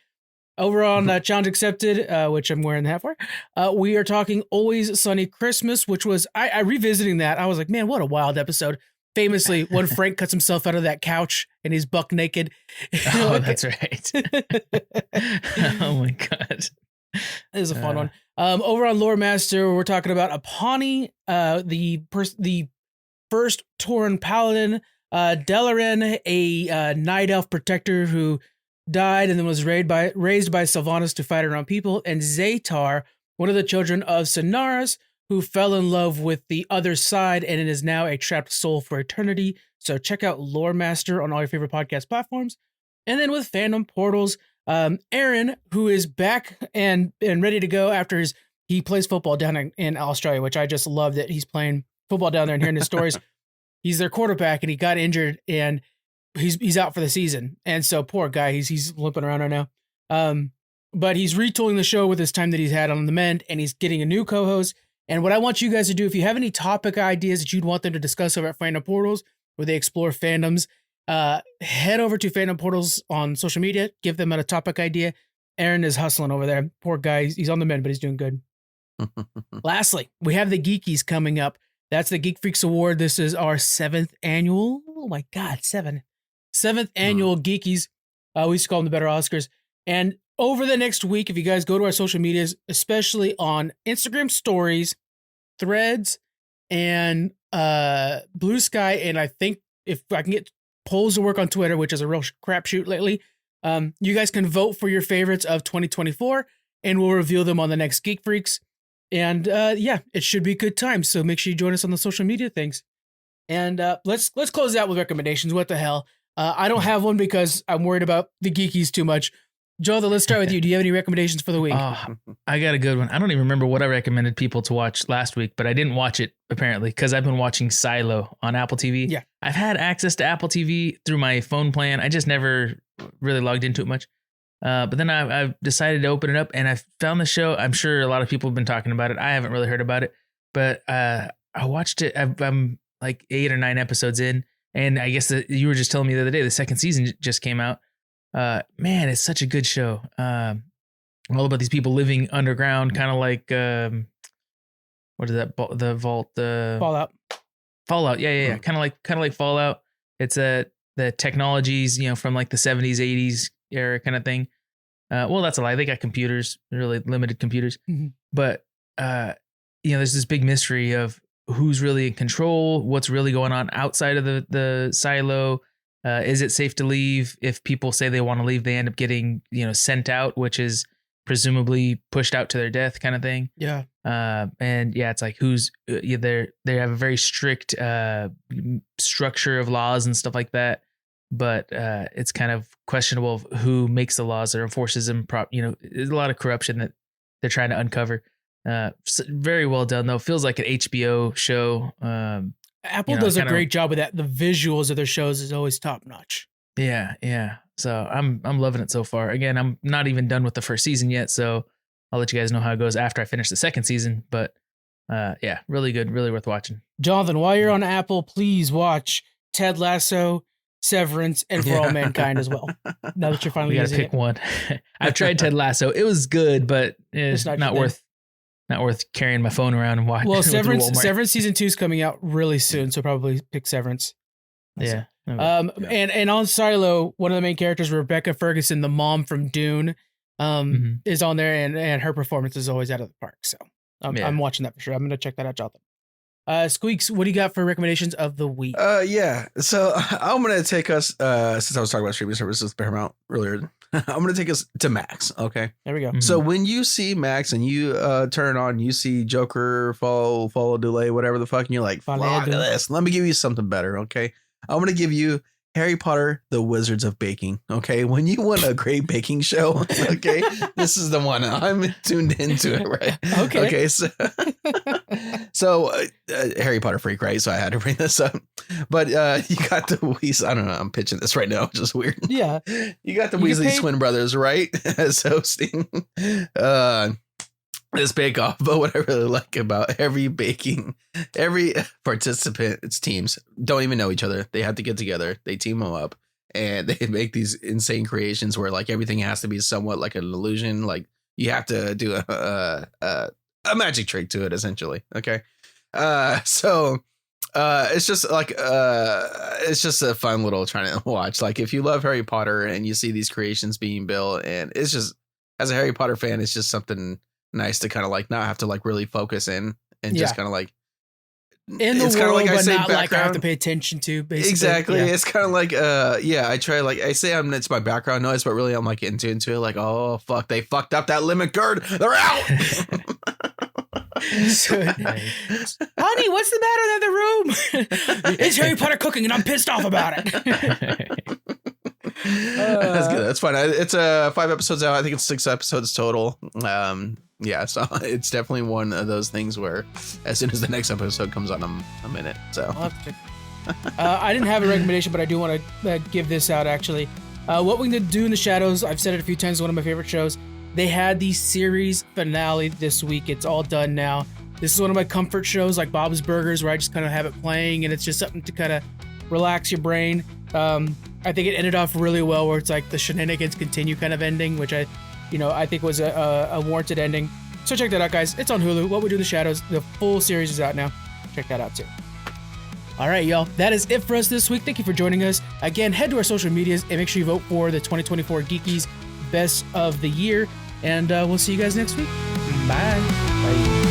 Over on Challenge Accepted, which I'm wearing the hat for, we are talking Always Sunny Christmas, which was, I revisiting that. I was like, man, what a wild episode. Famously, when Frank cuts himself out of that couch and he's buck naked. Oh, that's right. Oh my God. It was a fun one. Over on Lore Master, we're talking about Apani, the first Tauren Paladin, Delaran, a night elf protector who died and then was raised by Sylvanas to fight her own people, and Zaytar, one of the children of Sonaris, who fell in love with the other side and is now a trapped soul for eternity. So check out Lore Master on all your favorite podcast platforms. And then with Fandom Portals, Aaron, who is back and ready to go after he plays football down in Australia, which I just love that he's playing football down there and hearing his stories. he's their quarterback, and he got injured, and he's out for the season. And so poor guy, he's limping around right now. But he's retooling the show with his time that he's had on the mend, and he's getting a new co-host. And what I want you guys to do, if you have any topic ideas that you'd want them to discuss over at Fandom Portals, where they explore fandoms, head over to Fandom Portals on social media, give them a topic idea. Aaron is hustling over there. Poor guy, he's on the mend, but he's doing good. Lastly, we have the Geekies coming up. That's the Geek Freaks Award. This is our 7th annual. Oh my God, 7th annual Geekies. We used to call them the Better Oscars. And over the next week, if you guys go to our social medias, especially on Instagram stories, Threads, and Blue Sky, and I think if I can get polls to work on Twitter, which is a real crapshoot lately, you guys can vote for your favorites of 2024, and we'll reveal them on the next Geek Freaks. And yeah, it should be a good time. So make sure you join us on the social media things. And let's close out with recommendations. What the hell? I don't have one because I'm worried about the Geekies too much. Jonathan, let's start with you. Do you have any recommendations for the week? I got a good one. I don't even remember what I recommended people to watch last week, but I didn't watch it apparently because I've been watching Silo on Apple TV. Yeah. I've had access to Apple TV through my phone plan. I just never really logged into it much. But then I've decided to open it up, and I found the show. I'm sure a lot of people have been talking about it. I haven't really heard about it, but I watched it. I'm like 8 or 9 episodes in, and I guess you were just telling me the other day the second season just came out. Man, it's such a good show. All about these people living underground, kind of like what is that? The vault, Fallout. Yeah. Kind of like Fallout. It's the technologies, from like the 70s, 80s era kind of thing. Well, that's a lie. They got computers, really limited computers. Mm-hmm. But there's this big mystery of who's really in control, what's really going on outside of the silo. Is it safe to leave? If people say they want to leave, they end up getting, sent out, which is presumably pushed out to their death kind of thing. Yeah. And yeah, it's like they have a very strict structure of laws and stuff like that. But it's kind of questionable of who makes the laws or enforces them. There's a lot of corruption that they're trying to uncover. Very well done, though. Feels like an HBO show. Apple does a great job with that. The visuals of their shows is always top notch. Yeah. So I'm loving it so far. Again, I'm not even done with the first season yet, so I'll let you guys know how it goes after I finish the second season. But yeah, really good, really worth watching. Jonathan, while you're on Apple, please watch Ted Lasso, Severance, and For All Mankind as well. Now that you're finally using it. You gotta pick one. I've tried Ted Lasso. It was good, but it's not worth carrying my phone around and watching. Well, Severance season 2 is coming out really soon, so probably pick Severance. Yeah. And on Silo, one of the main characters, Rebecca Ferguson, the mom from Dune, is on there, and her performance is always out of the park. So I'm watching that for sure. I'm gonna check that out, Jonathan. Squeaks, what do you got for recommendations of the week? Yeah. So I'm gonna take us since I was talking about streaming services with Paramount earlier. I'm gonna take us to Max. Okay. There we go. Mm-hmm. So when you see Max and you turn it on, you see Joker, follow delay, whatever the fuck, and you're like, fuck this. Let me give you something better. Okay. I'm gonna give you Harry Potter, the Wizards of Baking. Okay. When you want a great baking show, okay, this is the one. I'm tuned into it, right? Okay. So Harry Potter freak, right? So I had to bring this up. But you got the Weasley. I don't know. I'm pitching this right now, which is weird. Yeah. You got the Weasley twin brothers, right? As hosting this bake off. But what I really like about every participant, it's teams, don't even know each other. They have to get together. They team them up and they make these insane creations where like everything has to be somewhat like an illusion. Like you have to do a magic trick to it, essentially. Okay. So it's just like it's just a fun little trying to watch. Like if you love Harry Potter and you see these creations being built, and it's just, as a Harry Potter fan, it's just something nice to kind of like not have to like really focus in and just kind of like in the world, kind of like, but not like I have to pay attention to. Basically. Exactly. Yeah. It's kind of like I try, like I say it's my background noise, but really I'm like into it. Like, oh fuck, they fucked up that limit guard. They're out. Honey, what's the matter in the room? It's Harry Potter cooking and I'm pissed off about it. That's good. That's fine. It's 5 episodes out. I think it's 6 episodes total. Yeah, so it's definitely one of those things where as soon as the next episode comes on, I'm in it. So I didn't have a recommendation, but I do want to give this out, actually. What We're Gonna Do in the Shadows, I've said it a few times, one of my favorite shows. They had the series finale this week. It's all done now. This is one of my comfort shows, like Bob's Burgers, where I just kind of have it playing, and it's just something to kind of relax your brain. I think it ended off really well, where it's like the shenanigans continue kind of ending, which I think was a warranted ending. So check that out, guys. It's on Hulu. What We Do in the Shadows. The full series is out now. Check that out too. All right, y'all. That is it for us this week. Thank you for joining us. Again, head to our social medias and make sure you vote for the 2024 Geekies Best of the Year. And we'll see you guys next week. Bye. Bye.